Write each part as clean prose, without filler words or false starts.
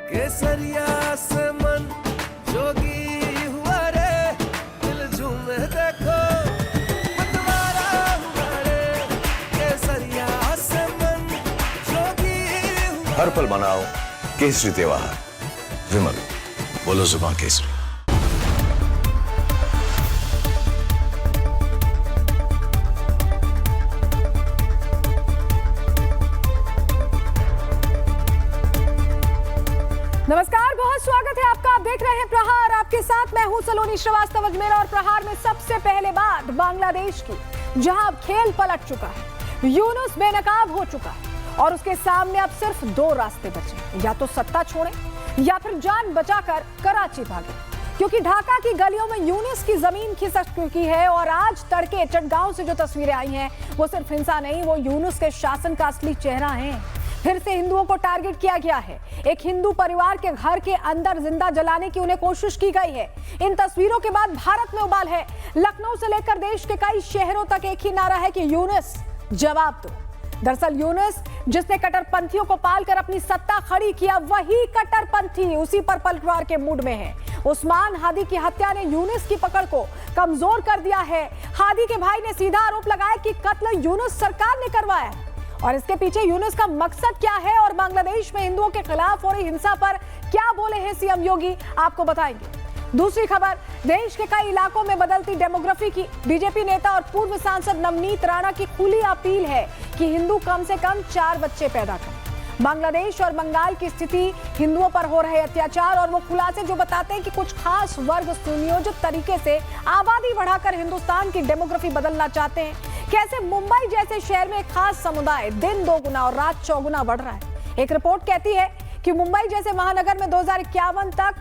केसरिया से मन जोगी हुआ रे, दिल झूमे देखो मतवारा हुआ रे, केसरिया से मन जोगी हुआ। हर पल मनाओ केसरी त्योहार। विमल, बोलो जुबान केसरी। नमस्कार, बहुत स्वागत है आपका। आप देख रहे हैं प्रहार। आपके साथ मैं हूं सलोनी श्रीवास्तव अजमेर। और प्रहार में सबसे पहले बात बांग्लादेश की, जहां अब खेल पलट चुका है। यूनुस बेनकाब हो चुका है और उसके सामने अब सिर्फ दो रास्ते बचे, या तो सत्ता छोड़े या फिर जान बचाकर कराची भागे, क्योंकि ढाका की गलियों में यूनुस की जमीन खिसक चुकी है। और आज तड़के चटगांव से जो तस्वीरें आई हैं वो सिर्फ हिंसा नहीं, वो यूनुस के शासन का असली चेहरा है। फिर से हिंदुओं को टारगेट किया गया है। एक हिंदू परिवार के घर के अंदर जिंदा जलाने की उन्हें कोशिश की गई है। इन तस्वीरों के बाद भारत में उबाल है। लखनऊ से लेकर देश के कई शहरों तक एक ही नारा है कि यूनुस जवाब दो। दरअसल यूनुस जिसने कट्टरपंथियों को पालकर अपनी सत्ता खड़ी किया, वही कट्टरपंथी उसी पर पलटवार के मूड में है। उस्मान हादी की हत्या ने यूनुस की पकड़ को कमजोर कर दिया है। हादी के भाई ने सीधा आरोप लगाया कि कत्ल यूनुस सरकार ने करवाया है। और इसके पीछे यूनुस का मकसद क्या है और बांग्लादेश में हिंदुओं के खिलाफ हो रही हिंसा पर क्या बोले हैं सीएम योगी, आपको बताएंगे। दूसरी खबर, देश के कई इलाकों में बदलती डेमोग्राफी की। बीजेपी नेता और पूर्व सांसद नवनीत राणा की खुली अपील है कि हिंदू कम से कम 4 बच्चे पैदा करें। बांग्लादेश और बंगाल की स्थिति, हिंदुओं पर हो रहे अत्याचार और वो खुलासे जो बताते हैं कि कुछ खास वर्ग सुनियोजित तरीके से आबादी बढ़ाकर हिंदुस्तान की डेमोग्राफी बदलना चाहते हैं। कैसे मुंबई जैसे शहर में एक खास समुदाय दिन 2 गुना और रात 4 गुना बढ़ रहा है। एक रिपोर्ट कहती है कि मुंबई जैसे महानगर में 2051 तक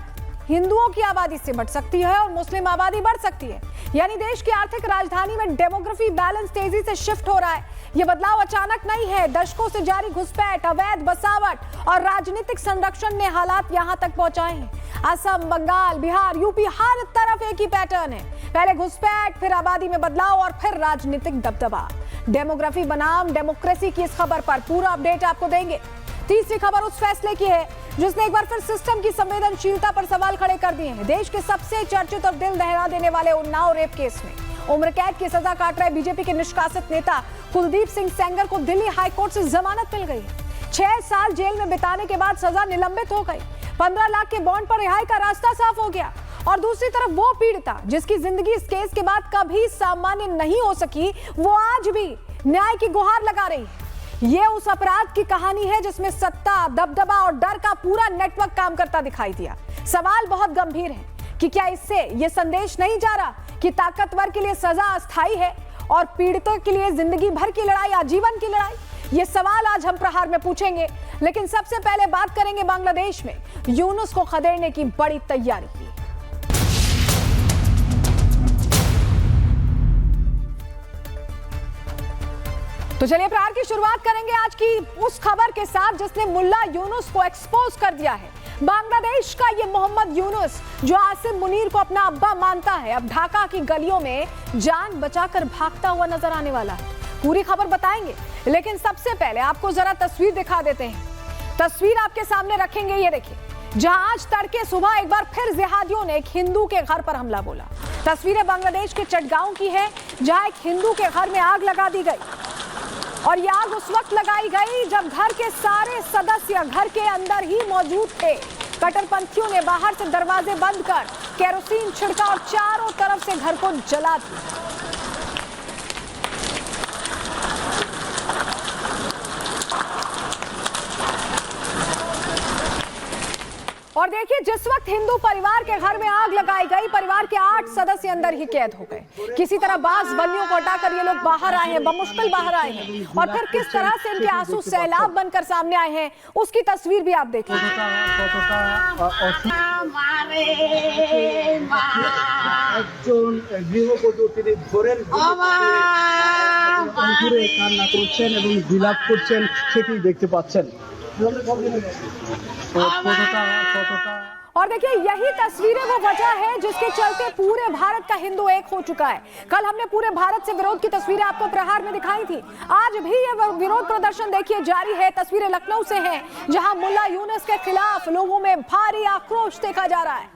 हिंदुओं की आबादी सिमट सकती है और मुस्लिम आबादी बढ़ सकती है। यानी देश की आर्थिक राजधानी में डेमोग्राफी बैलेंस तेजी से शिफ्ट हो रहा है। ये बदलाव अचानक नहीं है, दशकों से जारी घुसपैठ, अवैध बसावट और राजनीतिक संरक्षण ने हालात यहां तक पहुंचाए हैं। असम, बंगाल, बिहार, यूपी, हर तरफ एक ही पैटर्न है। पहले घुसपैठ, फिर आबादी में बदलाव और फिर राजनीतिक दबदबा। डेमोग्राफी बनाम डेमोक्रेसी की इस खबर पर पूरा अपडेट आपको देंगे। तीसरी खबर उस फैसले की है जिसने एक बार फिर सिस्टम की संवेदनशीलता पर सवाल खड़े कर दिए हैं। देश के सबसे चर्चित और दिल दहला देने वाले उन्नाव रेप केस में उम्र कैद की सजा काट रहे बीजेपी के निष्कासित नेता कुलदीप सिंह सेंगर को दिल्ली हाईकोर्ट से जमानत मिल गई। 6 साल जेल में बिताने के बाद सजा निलंबित हो गई। 15 लाख के बॉन्ड पर रिहाई का रास्ता साफ हो गया। और दूसरी तरफ वो पीड़िता जिसकी जिंदगी इस केस के बाद कभी सामान्य नहीं हो सकी, वो आज भी न्याय की गुहार लगा रही है। ये उस अपराध की कहानी है जिसमें सत्ता, दबदबा और डर का पूरा नेटवर्क काम करता दिखाई दिया। सवाल बहुत गंभीर है कि क्या इससे ये संदेश नहीं जा रहा कि ताकतवर के लिए सजा अस्थायी है और पीड़ितों के लिए जिंदगी भर की लड़ाई, आजीवन की लड़ाई? ये सवाल आज हम प्रहार में पूछेंगे। लेकिन सबसे पहले बात करेंगे बांग्लादेश में यूनुस को खदेड़ने की बड़ी तैयारी की। तो चलिए प्रहार की शुरुआत करेंगे आज की उस खबर के साथ जिसने मुल्ला यूनुस को एक्सपोज कर दिया है। बांग्लादेश का ये मोहम्मद यूनुस जो आसिम मुनीर को अपना अब्बा मानता है, अब ढाका की गलियों में जान बचाकर भागता हुआ नजर आने वाला है। पूरी खबर बताएंगे, लेकिन सबसे पहले आपको जरा तस्वीर दिखा देते हैं। तस्वीर आपके सामने रखेंगे, ये देखिए, जहां आज तड़के सुबह एक बार फिर जिहादियों ने एक हिंदू के घर पर हमला बोला। तस्वीरें बांग्लादेश के चटगांव की है, जहां एक हिंदू के घर में आग लगा दी गई। और ये आग उस वक्त लगाई गई जब घर के सारे सदस्य घर के अंदर ही मौजूद थे। कट्टरपंथियों ने बाहर से दरवाजे बंद कर केरोसिन छिड़का और चारों तरफ से घर को जला दिया। और देखिए, जिस वक्त हिंदू परिवार के घर में आग लगाई गई, परिवार के 8 सदस्य अंदर ही कैद हो गए। किसी तरह बांस बल्लियों को हटाकर ये लोग बाहर आए हैं, बमुश्किल बाहर आए हैं। और फिर किस तरह से इनके आंसू सैलाब बनकर सामने आए हैं, उसकी तस्वीर भी आप देख लीजिए। কান্না করছেন এবং বিলাপ করছেন, সেটি দেখতে পাচ্ছেন। और देखिए यही तस्वीरें वो वजह है जिसके चलते पूरे भारत का हिंदू एक हो चुका है। कल हमने पूरे भारत से विरोध की तस्वीरें आपको प्रहार में दिखाई थी। आज भी ये विरोध प्रदर्शन देखिए जारी है। तस्वीरें लखनऊ से हैं जहां मुल्ला यूनुस के खिलाफ लोगों में भारी आक्रोश देखा जा रहा है।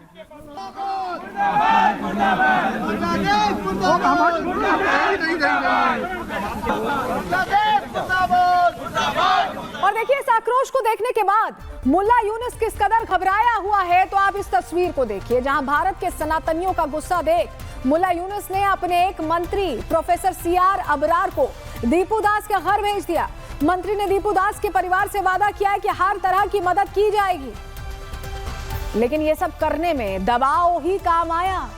और देखिए इस आक्रोश को देखने के बाद मुल्ला यूनुस किस कदर घबराया हुआ है तो आप इस तस्वीर को देखिए जहां भारत के सनातनियों का गुस्सा देख मुल्ला यूनुस ने अपने एक मंत्री प्रोफेसर सीआर अबरार को दीपू दास के घर भेज दिया। मंत्री ने दीपू दास के परिवार से वादा किया है कि हर तरह की मदद की जाएगी, लेकिन ये सब करने में दबाव ही काम आया,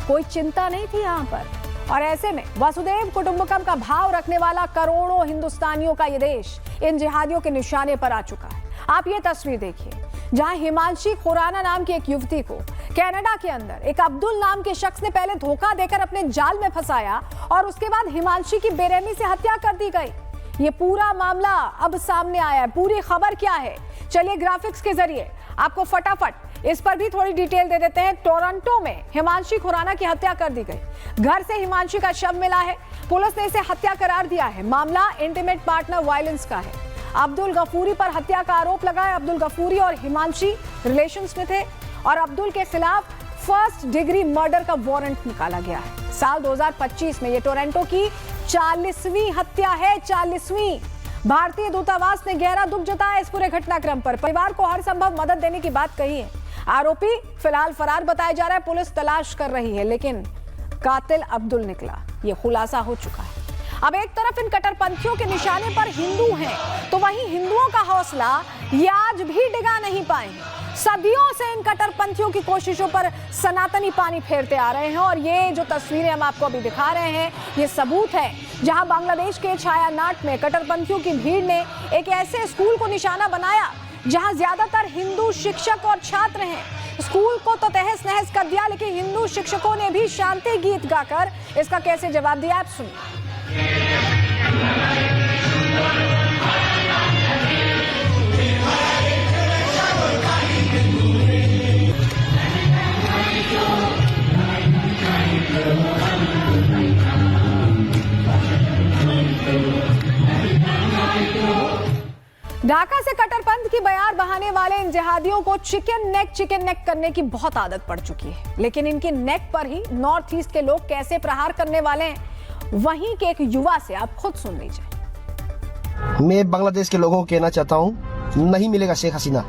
कोई चिंता नहीं थी यहाँ पर। और ऐसे में वसुदेव कुटुंबकम का भाव रखने वाला करोड़ों हिंदुस्तानियों का ये देश इन जिहादियों के निशाने पर आ चुका है। आप ये तस्वीर देखिए जहां हिमांशी खुराना नाम की एक युवती को कनाडा के अंदर एक अब्दुल नाम के शख्स ने पहले धोखा देकर अपने जाल में फंसाया और उसके बाद हिमांशी की बेरहमी से हत्या कर दी गई। ये पूरा मामला अब सामने आया है। पूरी खबर क्या है, चलिए ग्राफिक्स के जरिए आपको फटाफट इस पर भी थोड़ी डिटेल दे देते हैं। टोरंटो में हिमांशी खुराना की हत्या कर दी गई। घर से हिमांशी का शव मिला है। पुलिस ने इसे हत्या करार दिया है। मामला इंटीमेट पार्टनर वायलेंस का है। अब्दुल गफूरी पर हत्या का आरोप लगा है। अब्दुल गफूरी और हिमांशी रिलेशंस में थे और अब्दुल के खिलाफ फर्स्ट डिग्री मर्डर का वारंट निकाला गया है। साल 2025 में ये टोरंटो की 40वीं हत्या है। 40वीं। भारतीय दूतावास ने गहरा दुख जताया इस पूरे घटनाक्रम पर। परिवार को हर संभव मदद देने की बात कही है। आरोपी फिलहाल फरार बताया जा रहा है। पुलिस तलाश कर रही है, लेकिन कातिल अब्दुल निकला, ये खुलासा हो चुका है। अब एक तरफ इन कट्टरपंथियों के निशाने पर हिंदू हैं, तो वहीं हिंदुओं का हौसला ये आज भी डिगा नहीं पाएंगे। सदियों से इन कट्टरपंथियों की कोशिशों पर सनातनी पानी फेरते आ रहे हैं और ये जो तस्वीरें हम आपको अभी दिखा रहे हैं ये सबूत है जहां बांग्लादेश के छायानाट में कट्टरपंथियों की भीड़ ने एक ऐसे स्कूल को निशाना बनाया जहां ज्यादातर हिंदू शिक्षक और छात्र हैं। स्कूल को तो तहस नहस कर दिया, लेकिन हिंदू शिक्षकों ने भी शांति गीत गाकर इसका कैसे जवाब दिया आप सुनिए। ढाका से कट्टरपंथ की बयार बहाने वाले इन जिहादियों को चिकन नेक करने की बहुत आदत पड़ चुकी है, लेकिन इनकी नेक पर ही नॉर्थ ईस्ट के लोग कैसे प्रहार करने वाले हैं वहीं के एक युवा से आप खुद सुन लीजिए। मैं बांग्लादेश के लोगों को कहना चाहता हूँ, नहीं मिलेगा शेख हसीना।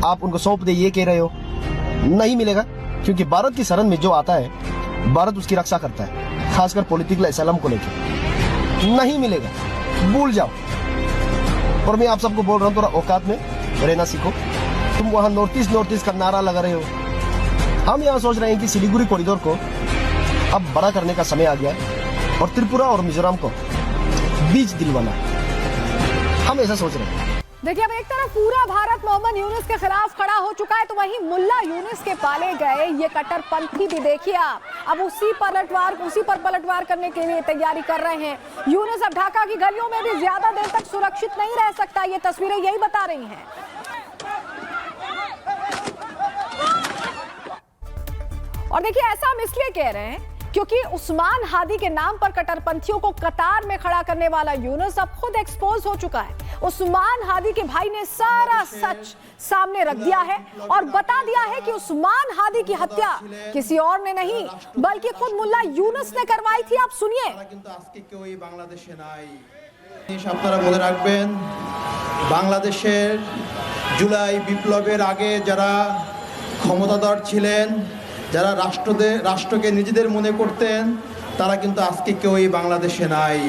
आप उनको सौंप दे ये कह रहे हो, नहीं मिलेगा, क्योंकि भारत की शरण में जो आता है भारत उसकी रक्षा करता है, खासकर पॉलिटिकल असलम को लेकर। नहीं मिलेगा, भूल जाओ। और मैं आप सबको बोल रहा हूँ, थोड़ा औकात में रहना सीखो। तुम वहाँ नॉर्थ ईस्ट का नारा लगा रहे हो। हम यहाँ सोच रहे हैं कि सिलीगुड़ी कॉरिडोर को अब बड़ा करने का समय आ गया है और त्रिपुरा और मिजोरम को बीच दिलवाना है। हम ऐसा सोच रहे हैं। देखिए अब एक तरफ पूरा भारत मोहम्मद यूनुस के खिलाफ खड़ा हो चुका है, तो वहीं मुल्ला यूनुस के पाले गए ये कट्टरपंथी भी देखिए आप अब उसी पर पलटवार करने के लिए तैयारी कर रहे हैं। यूनुस अब ढाका की गलियों में भी ज्यादा देर तक सुरक्षित नहीं रह सकता, ये तस्वीरें यही बता रही हैं। और देखिए ऐसा हम इसलिए कह रहे हैं क्योंकि उस्मान हादी के नाम पर कट्टरपंथियों को कतार में खड़ा करने वाला यूनुस अब खुद एक्सपोज हो चुका है। उस्मान हादी के भाई ने सारा सच सामने रख दिया है और बता दिया है कि उस्मान हादी की हत्या किसी और ने नहीं बल्कि खुद मुल्ला यूनुस ने करवाई थी। आप सुनिए। আপনারা মনে রাখবেন, বাংলাদেশের জুলাই বিপ্লবের আগে যারা ক্ষমতাধর ছিলেন, যারা রাষ্ট্রকে নিজেদের মনে করতেন, তারা কিন্তু আজকে কেউই বাংলাদেশে নাই।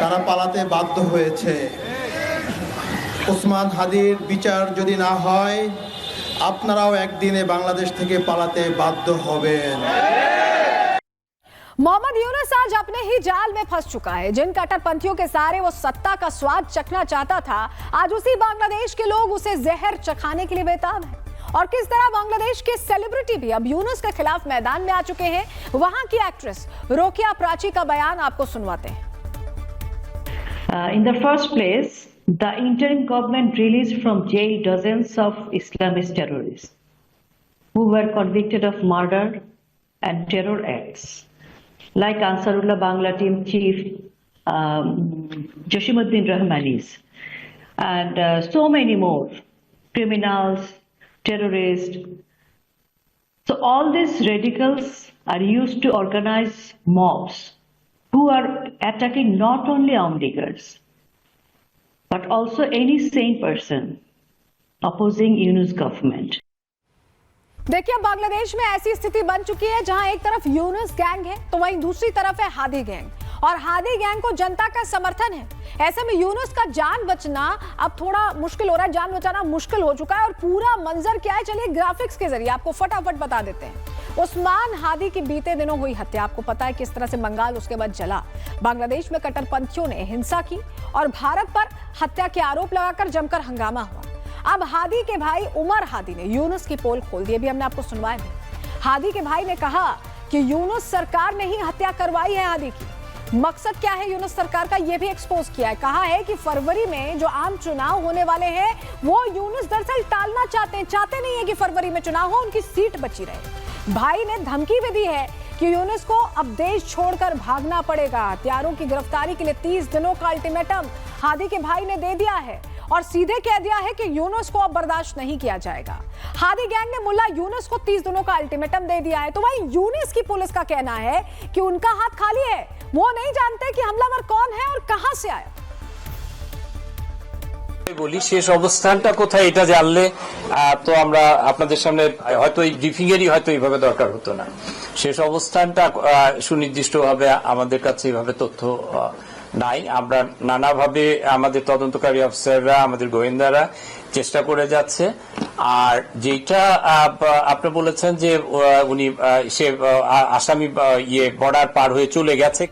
তারা পালাতে বাধ্য হয়েছে। ওসমান হাদির বিচার যদি না হয়, আপনারাও একদিনে বাংলাদেশ থেকে পালাতে বাধ্য হবেন। मोहम्मद यूनुस आज अपने ही जाल में फंस चुका है। जिन कट्टरपंथियों के सहारे वो सत्ता का स्वाद चखना चाहता था, आज उसी बांग्लादेश के लोग उसे जहर चखाने के लिए बेताब हैं। और किस तरह बांग्लादेश के सेलिब्रिटी भी अब यूनुस के खिलाफ मैदान में आ चुके हैं, वहां की एक्ट्रेस रोकिया प्राची का बयान आपको सुनवाते हैं। In the first place, The interim government released from jail dozens of Islamist terrorists who were convicted of murder and terror acts, like Ansarullah Bangla team chief Jasimuddin Rahmanis, and so many more criminals, terrorists. So all these radicals are used to organize mobs who are attacking not only Amdiggers, but also any sane person opposing Yunus government. देखिए बांग्लादेश में ऐसी स्थिति बन चुकी है जहां एक तरफ यूनुस गैंग है तो वहीं दूसरी तरफ है हादी गैंग, और हादी गैंग को जनता का समर्थन है। ऐसे में यूनुस का जान बचना अब थोड़ा मुश्किल हो रहा है, जान बचाना मुश्किल हो चुका है। और पूरा मंजर क्या है, चलिए ग्राफिक्स के जरिए आपको फटाफट बता देते हैं। उस्मान हादी की बीते दिनों हुई हत्या, आपको पता है किस तरह से बंगाल उसके बाद जला। बांग्लादेश में कट्टरपंथियों ने हिंसा की और भारत पर हत्या के आरोप लगाकर जमकर हंगामा हुआ। अब हादी के भाई उमर हादी ने यूनुस की पोल खोल दी, अभी हमने आपको सुनवाया भी। हादी के भाई ने कहा कि यूनुस सरकार ने ही हत्या करवाई है हादी की। मकसद क्या है यूनुस सरकार का, यह भी एक्सपोज किया है। कहा है कि फरवरी में जो आम चुनाव होने वाले हैं वो यूनुस दरअसल टालना चाहते नहीं है कि फरवरी में चुनाव हो, उनकी सीट बची रहे। भाई ने धमकी भी दी है कि यूनुस को अब देश छोड़कर भागना पड़ेगा। हत्यारों की गिरफ्तारी के लिए 30 दिनों का अल्टीमेटम हादी के भाई ने दे दिया है और सीधे कह दिया है कि यूनुस को अब बर्दाश्त नहीं किया जाएगा। हादी गैंग ने मुल्ला यूनुस को 30 दिनों का अल्टीमेटम दे दिया है। तो वहीं यूनुस की पुलिस का कहना है कि उनका हाथ खाली है, वो नहीं जानते कि हमलावर कौन है और कहां से आया। বলি শেষ অবস্থানটা কোথায় এটা জানলে তো আমরা আপনাদের সামনে হয়তো এই ব্রিফিং এরই হয়তো এইভাবে দরকার হতো না। শেষ অবস্থানটা সুনির্দিষ্টভাবে আমাদের কাছে এইভাবে তথ্য নাই। আমরা নানাভাবে আমাদের তদন্তকারী অফিসাররা, আমাদের গোয়েন্দারা চেষ্টা করে যাচ্ছে। আর যেটা আপনি বলেছেন যে উনি সে আসামি বর্ডার পার হয়ে চলে গেছে,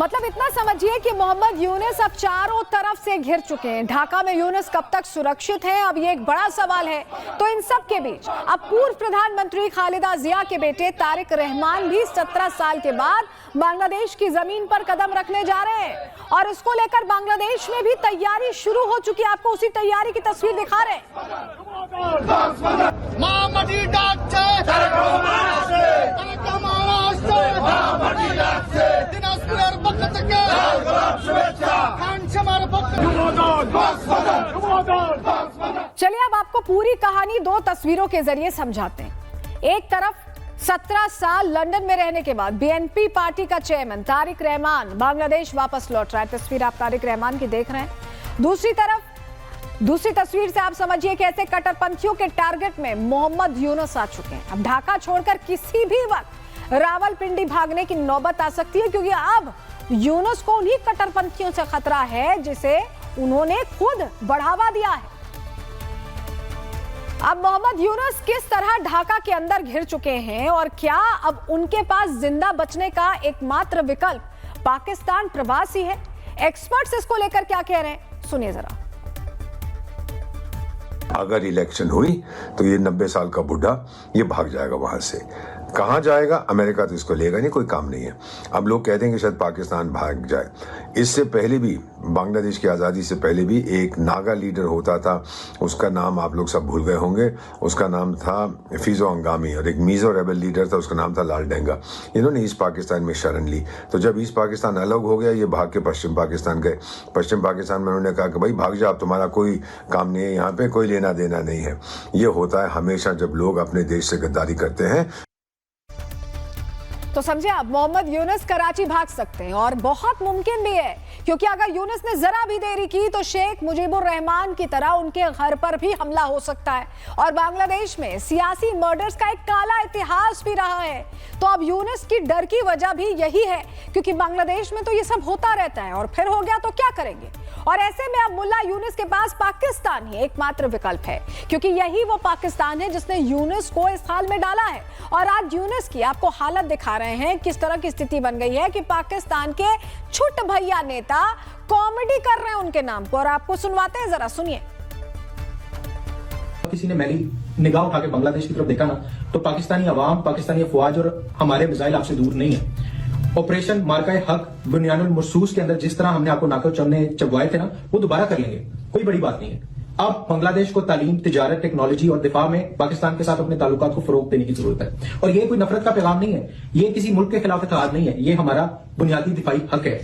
मतलब इतना समझिए कि मोहम्मद यूनुस अब चारों तरफ से घिर चुके हैं। ढाका में यूनुस कब तक सुरक्षित है, अब ये एक बड़ा सवाल है। तो इन सब के बीच अब पूर्व प्रधानमंत्री खालिदा जिया के बेटे तारिक रहमान भी 17 साल के बाद बांग्लादेश की जमीन पर कदम रखने जा रहे हैं और इसको लेकर बांग्लादेश में भी तैयारी शुरू हो चुकी है। आपको उसी तैयारी की तस्वीर दिखा रहे हैं। चलिए अब आपको पूरी कहानी 2 तस्वीरों के जरिए समझाते हैं। एक तरफ 17 साल लंदन में रहने के बाद बीएनपी पार्टी का चेयरमैन तारिक रहमान बांग्लादेश वापस लौट रहा है। तस्वीर आप तारिक रहमान की देख रहे हैं। दूसरी तस्वीर से आप समझिए कैसे कट्टरपंथियों के टारगेट में मोहम्मद यूनुस आ चुके हैं। अब ढाका छोड़कर किसी भी वक्त रावलपिंडी भागने की नौबत आ सकती है, क्योंकि अब यूनुस को उन्हीं कट्टरपंथियों से खतरा है जिसे उन्होंने खुद बढ़ावा दिया है। अब मोहम्मद यूनुस किस तरह ढाका के अंदर घिर चुके हैं और क्या अब उनके पास जिंदा बचने का एकमात्र विकल्प पाकिस्तान प्रवास ही है? एक्सपर्ट्स इसको लेकर क्या कह रहे हैं, सुनिए जरा। अगर इलेक्शन हुई तो ये 90 साल का बुढ़ा ये भाग जाएगा वहां से। कहां जाएगा? अमेरिका तो इसको लेगा नहीं, कोई काम नहीं है। अब लोग कहते हैं कि शायद पाकिस्तान भाग जाए। इससे पहले भी, बांग्लादेश की आज़ादी से पहले भी एक नागा लीडर होता था, उसका नाम आप लोग सब भूल गए होंगे। उसका नाम था फिजो अंगामी, और एक मीजो रेबल लीडर था, उसका नाम था लाल डेंगा। इन्होंने ईस्ट पाकिस्तान में शरण ली। तो जब ईस्ट पाकिस्तान अलग हो गया, ये भाग के पश्चिम पाकिस्तान गए। पश्चिम पाकिस्तान में उन्होंने कहा कि भाई भाग जाओ, तुम्हारा कोई काम नहीं है, यहाँ पे कोई लेना देना नहीं है। ये होता है हमेशा जब लोग अपने देश से गद्दारी करते हैं। तो समझे आप, मोहम्मद यूनुस कराची भाग सकते हैं और बहुत मुमकिन भी है, क्योंकि अगर यूनुस ने जरा भी देरी की तो शेख मुजीबुर रहमान की तरह उनके घर पर भी हमला हो सकता है। और बांग्लादेश में सियासी मर्डर्स का एक काला इतिहास भी रहा है। तो अब यूनुस की डर की वजह भी यही है, क्योंकि बांग्लादेश में तो ये सब होता रहता है और फिर हो गया तो क्या करेंगे। और ऐसे में अब मुल्ला यूनुस के पास पाकिस्तान ही एकमात्र विकल्प है, क्योंकि यही वो पाकिस्तान है जिसने यूनुस को इस हाल में डाला है। और आज यूनुस की आपको हालत दिखा रहे हैं, किस तरह की स्थिति बन गई है कि पाकिस्तान के छुट भैया नेता कॉमेडी कर रहे हैं उनके नाम पर। और आपको सुनवाते हैं, जरा सुनिए। किसी ने मेरी निगाह उठा के बांग्लादेश की तरफ देखा ना, तो पाकिस्तानी अवाम, पाकिस्तानी अफवाज और हमारे मिसाइल आपसे दूर नहीं है। ऑपरेशन मार्का हक बुनियानुल मरसूस के अंदर जिस तरह हमने आपको नाको चौने चबवाए थे ना, वो दोबारा कर लेंगे, कोई बड़ी बात नहीं है। अब बांग्लादेश को तालीम, तिजारत, टेक्नोलॉजी और दिफा में पाकिस्तान के साथ अपने ताल्लुकात को फरोग देने की जरूरत है। और ये कोई नफरत का पैगाम नहीं है, ये किसी मुल्क के खिलाफ इत्तेहाद नहीं है, ये हमारा बुनियादी दिफाई हक है।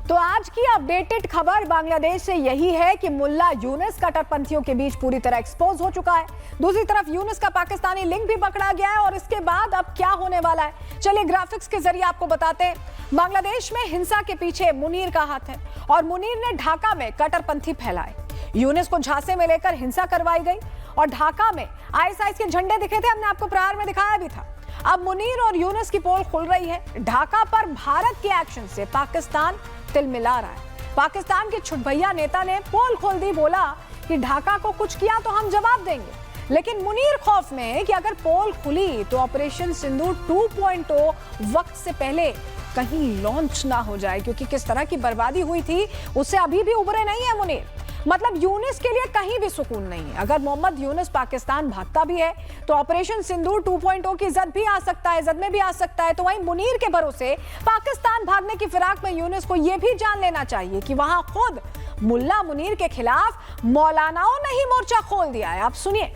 तो आज की अपडेटेड खबर बांग्लादेश से यही है कि मुल्ला यूनुस कट्टरपंथियों के बीच पूरी तरह एक्सपोज हो चुका है। दूसरी तरफ यूनुस का पाकिस्तानी लिंक भी पकड़ा गया है और इसके बाद अब क्या होने वाला है, चलिए ग्राफिक्स के जरिए आपको बताते हैं। बांग्लादेश में हिंसा के पीछे मुनीर का हाथ है और मुनीर ने ढाका में कट्टरपंथी फैलाए। यूनुस को झांसे में लेकर हिंसा करवाई गई और ढाका में आईएसआईएस के झंडे दिखे थे, हमने आपको प्रहार में दिखाया भी था। अब मुनीर और यूनुस की पोल खुल रही है। ढाका पर भारत के एक्शन से पाकिस्तान तिलमिला रहा है। पाकिस्तान के छुटभैया नेता ने पोल खोल दी, बोला कि ढाका को कुछ किया तो हम जवाब देंगे। लेकिन मुनीर खौफ में है कि अगर पोल खुली तो ऑपरेशन सिंदूर 2.0 वक्त से पहले कहीं लॉन्च ना हो जाए, क्योंकि किस तरह की बर्बादी हुई थी उससे अभी भी उबरे नहीं है मुनीर। मतलब यूनुस के लिए कहीं भी सुकून नहीं है। अगर मोहम्मद यूनुस पाकिस्तान भागता भी है तो ऑपरेशन सिंदूर 2.0 की जद भी आ सकता है, जद में भी आ सकता है। तो वहीं मुनीर के भरोसे पाकिस्तान भागने की फिराक में यूनुस को यह भी जान लेना चाहिए कि वहां खुद मुल्ला मुनीर के खिलाफ मौलानाओं ने ही मोर्चा खोल दिया है। आप सुनिए।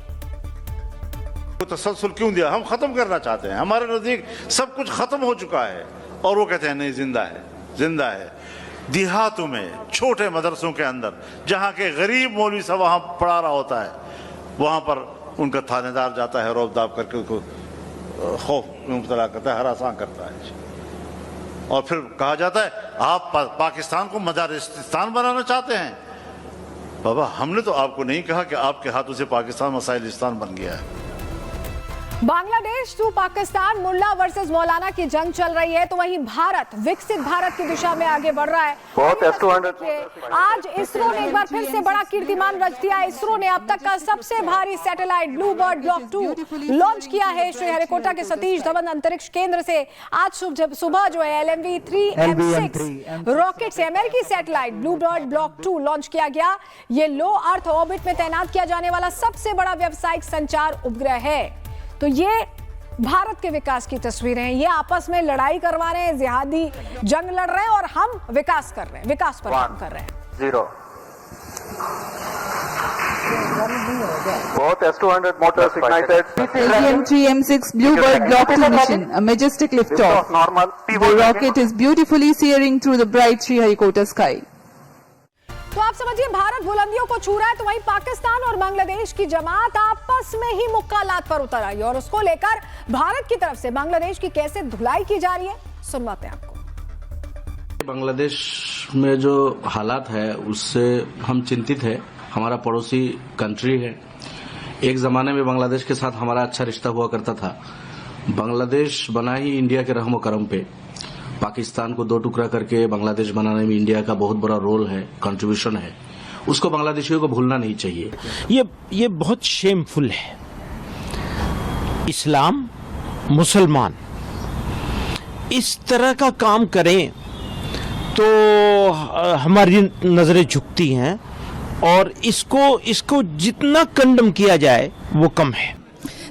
तसलसल क्यों दिया? हम खत्म करना चाहते हैं, हमारे नजदीक सब कुछ खत्म हो चुका है और वो कहते हैं नहीं, जिंदा है, जिंदा है। देहातों में छोटे मदरसों के अंदर जहाँ के गरीब मौलवी साहब वहाँ पढ़ा रहा होता है, वहाँ पर उनका थानेदार जाता है, रौब-दाब करके उनको खौफ में मुब्तला करता है, हरासा करता है और फिर कहा जाता है आप पाकिस्तान को मदारिस्तान बनाना चाहते हैं। बाबा, हमने तो आपको नहीं कहा कि आपके हाथों से पाकिस्तान मसाइलिस्तान बन गया है। बांग्लादेश टू पाकिस्तान, मुल्ला वर्सेस मौलाना की जंग चल रही है, तो वहीं भारत विकसित भारत की दिशा में आगे बढ़ रहा है। आज इसरो ने एक बार फिर से बड़ा कीर्तिमान रच दिया। इसरो ने अब तक का सबसे भारी सैटेलाइट ब्लूबर्ड ब्लॉक 2 लॉन्च किया है श्रीहरिकोटा के सतीश धवन अंतरिक्ष केंद्र से। आज सुबह जो है LMV-3M6 रॉकेट से अमेरिकी सैटेलाइट ब्लूबर्ड ब्लॉक 2 लॉन्च किया गया। ये लो अर्थ ऑर्बिट में तैनात किया जाने वाला सबसे बड़ा व्यावसायिक संचार उपग्रह है। तो ये भारत के विकास की तस्वीरें हैं। ये आपस में लड़ाई करवा रहे हैं, जिहादी जंग लड़ रहे हैं और हम विकास कर रहे हैं, विकास पर काम कर रहे हैं। 0 both S-200 motors ignited. LMV-3M6 Bluebird Block 2 mission, a majestic liftoff. The rocket is beautifully searing through the bright Sriharikota sky. तो आप समझिए भारत बुलंदियों को छू रहा है, तो वहीं पाकिस्तान और बांग्लादेश की जमात आपस में ही मुक्कालात पर उतर आई और उसको लेकर भारत की तरफ से बांग्लादेश की कैसे धुलाई की जा रही है, सुनवाते हैं आपको। बांग्लादेश में जो हालात है उससे हम चिंतित है। हमारा पड़ोसी कंट्री है। एक जमाने में बांग्लादेश के साथ हमारा अच्छा रिश्ता हुआ करता था। बांग्लादेश बना ही इंडिया के रहमो करम पे। पाकिस्तान को दो टुकड़ा करके बांग्लादेश बनाने में इंडिया का बहुत बड़ा रोल है, कंट्रीब्यूशन है। उसको बांग्लादेशियों को भूलना नहीं चाहिए। ये बहुत शेमफुल है। इस्लाम, मुसलमान इस तरह का काम करें तो हमारी नजरें झुकती हैं और इसको जितना कंडम किया जाए वो कम है।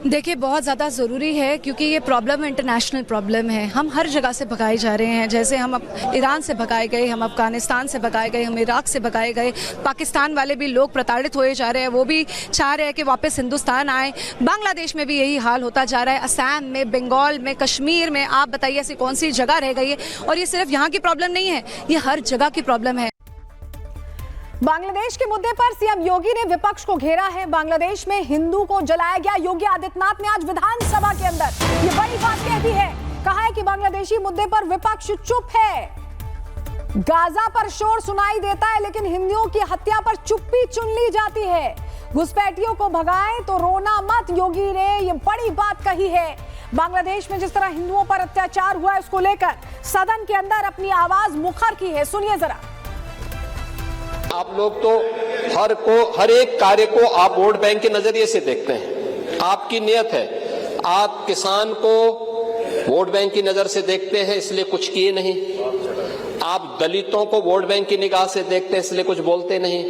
देखिए, बहुत ज़्यादा ज़रूरी है क्योंकि ये प्रॉब्लम इंटरनेशनल प्रॉब्लम है। हम हर जगह से भगाए जा रहे हैं। जैसे हम ईरान से भगाए गए, हम अफगानिस्तान से भगाए गए, हम इराक से भगाए गए। पाकिस्तान वाले भी लोग प्रताड़ित हुए जा रहे हैं, वो भी चाह रहे हैं कि वापस हिंदुस्तान आए। बांग्लादेश में भी यही हाल होता जा रहा है। असम में, बंगाल में, कश्मीर में, आप बताइए ऐसी कौन सी जगह रह गई है? और ये सिर्फ यहाँ की प्रॉब्लम नहीं है, ये हर जगह की प्रॉब्लम है। बांग्लादेश के मुद्दे पर सीएम योगी ने विपक्ष को घेरा है। बांग्लादेश में हिंदू को जलाया गया। योगी आदित्यनाथ ने आज विधानसभा के अंदर ये बड़ी बात कह दी है। कहा है कि बांग्लादेशी मुद्दे पर विपक्ष चुप है। गाजा पर शोर सुनाई देता है लेकिन हिंदुओं की हत्या पर चुप्पी चुन ली जाती है। घुसपैठियों को भगाएं तो रोना मत, योगी ने ये बड़ी बात कही है। बांग्लादेश में जिस तरह हिंदुओं पर अत्याचार हुआ है उसको लेकर सदन के अंदर अपनी आवाज मुखर की है, सुनिए जरा। आप लोग तो हर एक कार्य को आप वोट बैंक के नजरिए से देखते हैं। आपकी नियत है, आप किसान को वोट बैंक की नजर से देखते हैं इसलिए कुछ किए नहीं। आप दलितों को वोट बैंक की निगाह से देखते हैं इसलिए कुछ बोलते नहीं।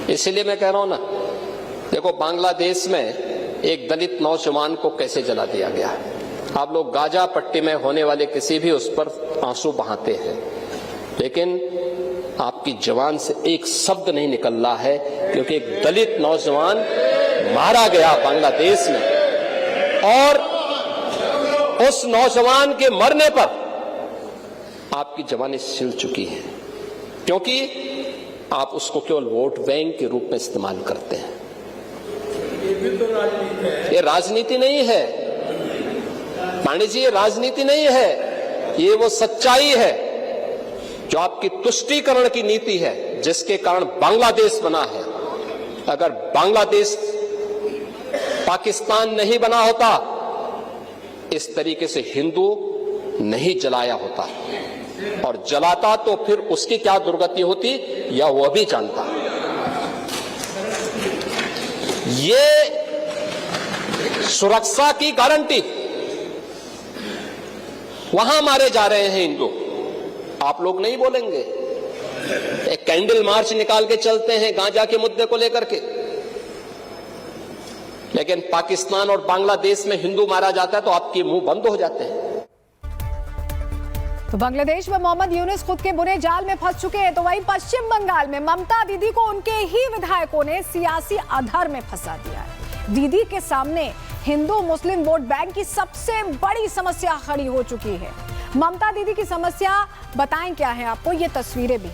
इसलिए मैं कह रहा हूं ना, देखो बांग्लादेश में एक दलित नौजवान को कैसे जला दिया गया है। आप लोग गाजा पट्टी में होने वाले किसी भी उस पर आंसू बहाते हैं, लेकिन आपकी जबान से एक शब्द नहीं निकल रहा है, क्योंकि एक दलित नौजवान मारा गया बांग्लादेश में, और उस नौजवान के मरने पर आपकी जबानें सिल चुकी हैं, क्योंकि आप उसको केवल वोट बैंक के रूप में इस्तेमाल करते हैं। ये राजनीति नहीं है पांडे जी, ये राजनीति नहीं है, ये वो सच्चाई है जो आपकी तुष्टीकरण की नीति है, जिसके कारण बांग्लादेश बना है। अगर बांग्लादेश पाकिस्तान नहीं बना होता, इस तरीके से हिंदू नहीं जलाया होता, और जलाता तो फिर उसकी क्या दुर्गति होती या वह भी जानता। ये सुरक्षा की गारंटी, वहां मारे जा रहे हैं हिंदू, आप लोग नहीं बोलेंगे। एक कैंडल मार्च निकाल के चलते हैं गांजा के मुद्दे को लेकर के, लेकिन पाकिस्तान और बांग्लादेश में हिंदू मारा जाता है तो आपके मुंह बंद हो जाते हैं। तो बांग्लादेश में मोहम्मद यूनुस खुद के बुरे जाल में फंस चुके हैं, तो वहीं पश्चिम बंगाल में ममता दीदी को उनके ही विधायकों ने सियासी अधर में फंसा दिया है। दीदी के सामने हिंदू मुस्लिम वोट बैंक की सबसे बड़ी समस्या खड़ी हो चुकी है। ममता दीदी की समस्या बताएं क्या है आपको, ये तस्वीरें भी,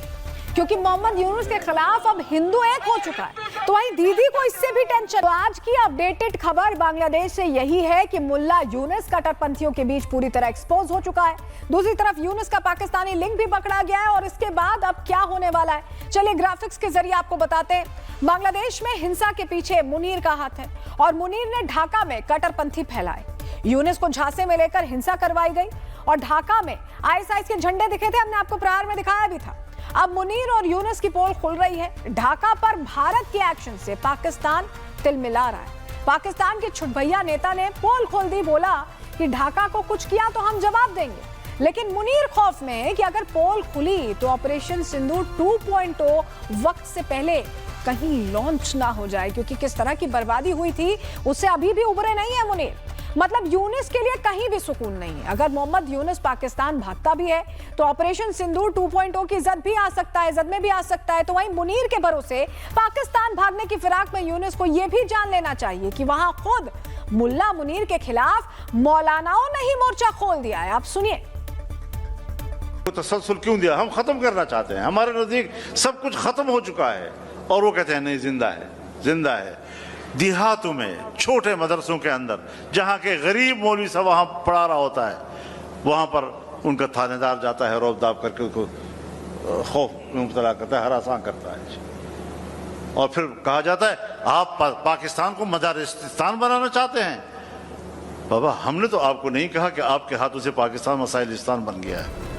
क्योंकि मोहम्मद यूनुस के खिलाफ अब हिंदू एक हो चुका है, तो वहीं दीदी को इससे भी टेंशन। तो आज की अपडेटेड खबर बांग्लादेश से यही है कि मुल्ला यूनुस कट्टरपंथियों के बीच पूरी तरह एक्सपोज हो चुका है। दूसरी तरफ यूनुस का पाकिस्तानी लिंक भी पकड़ा गया है, और इसके बाद अब क्या होने वाला है, चलिए ग्राफिक्स के जरिए आपको बताते हैं। बांग्लादेश में हिंसा के पीछे मुनीर का हाथ है, और मुनीर ने ढाका में कट्टरपंथी फैलाए। यूनुस को झांसे में लेकर हिंसा करवाई गई, और ढाका में आईएसआई के झंडे दिखे थे, हमने आपको प्रहार में दिखाया भी था। अब मुनीर और यूनुस की पोल खुल रही है। ढाका पर भारत के एक्शन से पाकिस्तान तिलमिला रहा है। पाकिस्तान के छुटभैया नेता ने पोल खोल दी, बोला कि ढाका को कुछ किया तो हम जवाब देंगे। लेकिन मुनीर खौफ में है कि अगर पोल खुली तो ऑपरेशन सिंदूर 2.0 वक्त से पहले कहीं लॉन्च ना हो जाए, क्योंकि किस तरह की बर्बादी हुई थी उससे अभी भी उबरे नहीं है मुनीर। मतलब यूनुस के लिए कहीं भी सुकून नहीं है। अगर मोहम्मद यूनुस पाकिस्तान भागता भी है तो ऑपरेशन सिंदूर 2.0 की जद भी आ सकता है, जद में भी आ सकता है। तो वहीं मुनीर के भरोसे पाकिस्तान भागने की फिराक में यूनुस को यह भी जान लेना चाहिए कि वहां खुद मुल्ला मुनीर के खिलाफ मौलानाओं ने ही मोर्चा खोल दिया है। आप सुनिए। तसलसल क्यों दिया? हम खत्म करना चाहते हैं, हमारे नजदीक सब कुछ खत्म हो चुका है, और वो कहते हैं नहीं, जिंदा है, जिंदा है। देहातों में छोटे मदरसों के अंदर जहाँ के गरीब मौलवी साहब वहाँ पढ़ा रहा होता है, वहाँ पर उनका थानेदार जाता है, रौब-दाब करके उनको खौफ में मुब्तला करता है, हरासा करता है, और फिर कहा जाता है आप पाकिस्तान को मदारिस्तान बनाना चाहते हैं। बाबा, हमने तो आपको नहीं कहा कि आपके हाथों से पाकिस्तान मसाइलिस्तान बन गया है।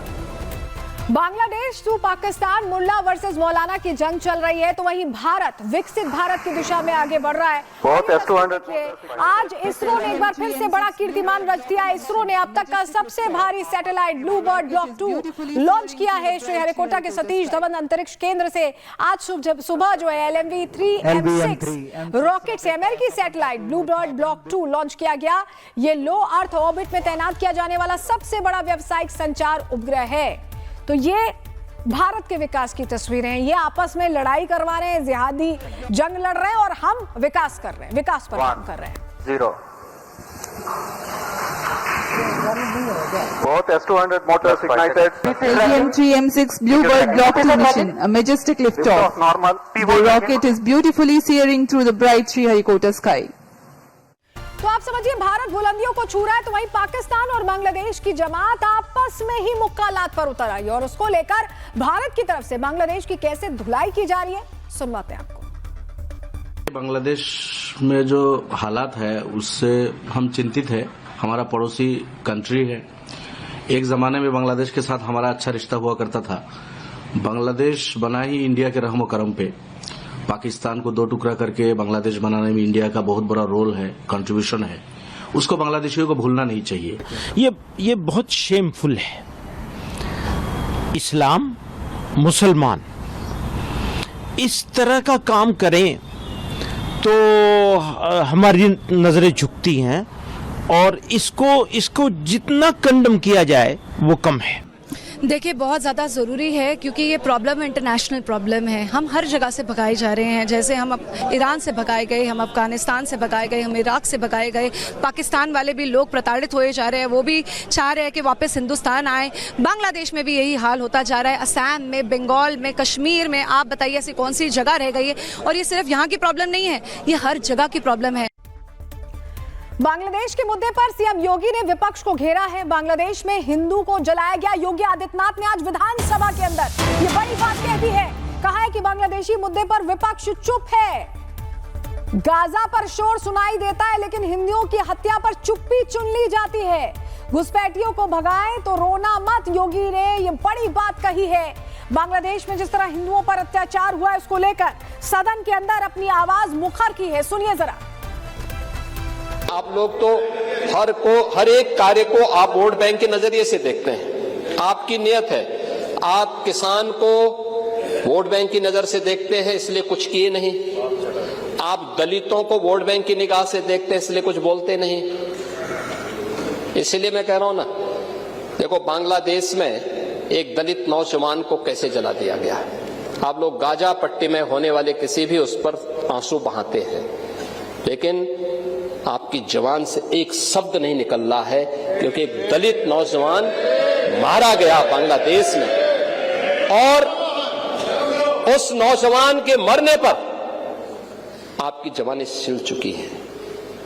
बांग्लादेश टू पाकिस्तान, मुल्ला वर्सेस मौलाना की जंग चल रही है, तो वहीं भारत विकसित भारत की दिशा में आगे बढ़ रहा है। आज इसरो ने एक बार फिर से बड़ा कीर्तिमान रच दिया। इसरो ने अब तक का सबसे भारी सैटेलाइट ब्लूबर्ड ब्लॉक 2 लॉन्च किया है श्रीहरिकोटा के सतीश धवन अंतरिक्ष केंद्र से। आज सुबह जो है LMV-3M6 रॉकेट से अमेरिकी सैटेलाइट ब्लूबर्ड ब्लॉक 2 लॉन्च किया गया। ये लो अर्थ ऑर्बिट में तैनात किया जाने वाला सबसे बड़ा व्यावसायिक संचार उपग्रह है। तो ये भारत के विकास की तस्वीरें हैं। ये आपस में लड़ाई करवा रहे हैं, जिहादी जंग लड़ रहे हैं, और हम विकास कर रहे हैं, विकास पर काम कर रहे हैं। 0 both S-200 motors ignited. LM-3M6 Bluebird Block 2 mission, a majestic liftoff. The rocket is beautifully searing through the bright Sriharikota sky. तो आप समझिए, भारत बुलंदियों को छू रहा है, तो वहीं पाकिस्तान और बांग्लादेश की जमात आपस में ही मुक्कालात पर उतर आई, और उसको लेकर भारत की तरफ से बांग्लादेश की कैसे धुलाई की जा रही है, सुनवाते हैं आपको। बांग्लादेश में जो हालात है उससे हम चिंतित है। हमारा पड़ोसी कंट्री है। एक जमाने में बांग्लादेश के साथ हमारा अच्छा रिश्ता हुआ करता था। बांग्लादेश बना ही इंडिया के रहमो करम पे। पाकिस्तान को दो टुकड़ा करके बांग्लादेश बनाने में इंडिया का बहुत बड़ा रोल है, कंट्रीब्यूशन है। उसको बांग्लादेशियों को भूलना नहीं चाहिए। ये बहुत शेमफुल है। इस्लाम, मुसलमान इस तरह का काम करें तो हमारी नजरें झुकती हैं, और इसको जितना कंडम किया जाए वो कम है। देखिए बहुत ज़्यादा ज़रूरी है क्योंकि ये प्रॉब्लम इंटरनेशनल प्रॉब्लम है। हम हर जगह से भगाए जा रहे हैं, जैसे हम ईरान से भगाए गए, हम अफगानिस्तान से भगाए गए, हम इराक से भगाए गए। पाकिस्तान वाले भी लोग प्रताड़ित हुए जा रहे हैं, वो भी चाह रहे हैं कि वापस हिंदुस्तान आए। बांग्लादेश में भी यही हाल होता जा रहा है, असम में, बंगाल में, कश्मीर में। आप बताइए ऐसी कौन सी जगह रह गई है? और ये सिर्फ यहाँ की प्रॉब्लम नहीं है, ये हर जगह की प्रॉब्लम है। बांग्लादेश के मुद्दे पर सीएम योगी ने विपक्ष को घेरा है। बांग्लादेश में हिंदू को जलाया गया। योगी आदित्यनाथ ने आज विधानसभा के अंदर ये बड़ी बात कह दी है। कहा है कि बांग्लादेशी मुद्दे पर विपक्ष चुप है। गाजा पर शोर सुनाई देता है लेकिन हिंदुओं की हत्या पर चुप्पी चुन ली जाती है। घुसपैठियों को भगाएं तो रोना मत, योगी ने ये बड़ी बात कही है। बांग्लादेश में जिस तरह हिंदुओं पर अत्याचार हुआ है उसको लेकर सदन के अंदर अपनी आवाज मुखर की है। सुनिए जरा। आप लोग तो हर एक कार्य को आप वोट बैंक के नजरिए से देखते हैं। आपकी नियत है, आप किसान को वोट बैंक की नजर से देखते हैं इसलिए कुछ किए नहीं। आप दलितों को वोट बैंक की निगाह से देखते हैं इसलिए कुछ बोलते नहीं। इसलिए मैं कह रहा हूं ना, देखो बांग्लादेश में एक दलित नौजवान को कैसे जला दिया गया है। आप लोग गाजा पट्टी में होने वाले किसी भी उस पर आंसू बहाते हैं, लेकिन आपकी जवान से एक शब्द नहीं निकल रहा है क्योंकि एक दलित नौजवान मारा गया बांग्लादेश में, और उस नौजवान के मरने पर आपकी जवानी छिल चुकी है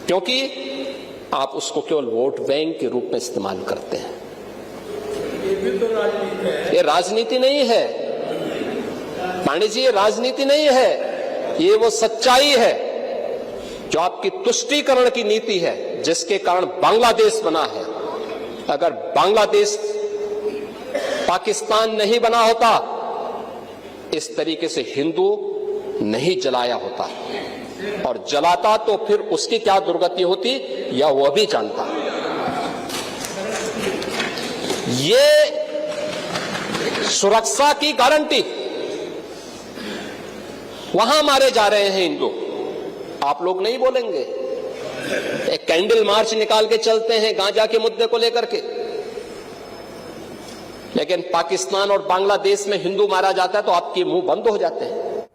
क्योंकि आप उसको केवल वोट बैंक के रूप में इस्तेमाल करते हैं। ये राजनीति नहीं है पांडे जी, ये राजनीति नहीं है, ये वो सच्चाई है जो आपकी तुष्टीकरण की नीति है जिसके कारण बांग्लादेश बना है। अगर बांग्लादेश पाकिस्तान नहीं बना होता, इस तरीके से हिंदू नहीं जलाया होता, और जलाता तो फिर उसकी क्या दुर्गति होती या वह भी जानता। ये सुरक्षा की गारंटी, वहां मारे जा रहे हैं हिंदू, आप लोग नहीं बोलेंगे। एक कैंडल मार्च निकाल के चलते हैं गांजा के मुद्दे को लेकर के, लेकिन पाकिस्तान और बांग्लादेश में हिंदू मारा जाता है तो आपके मुंह बंद हो जाते हैं।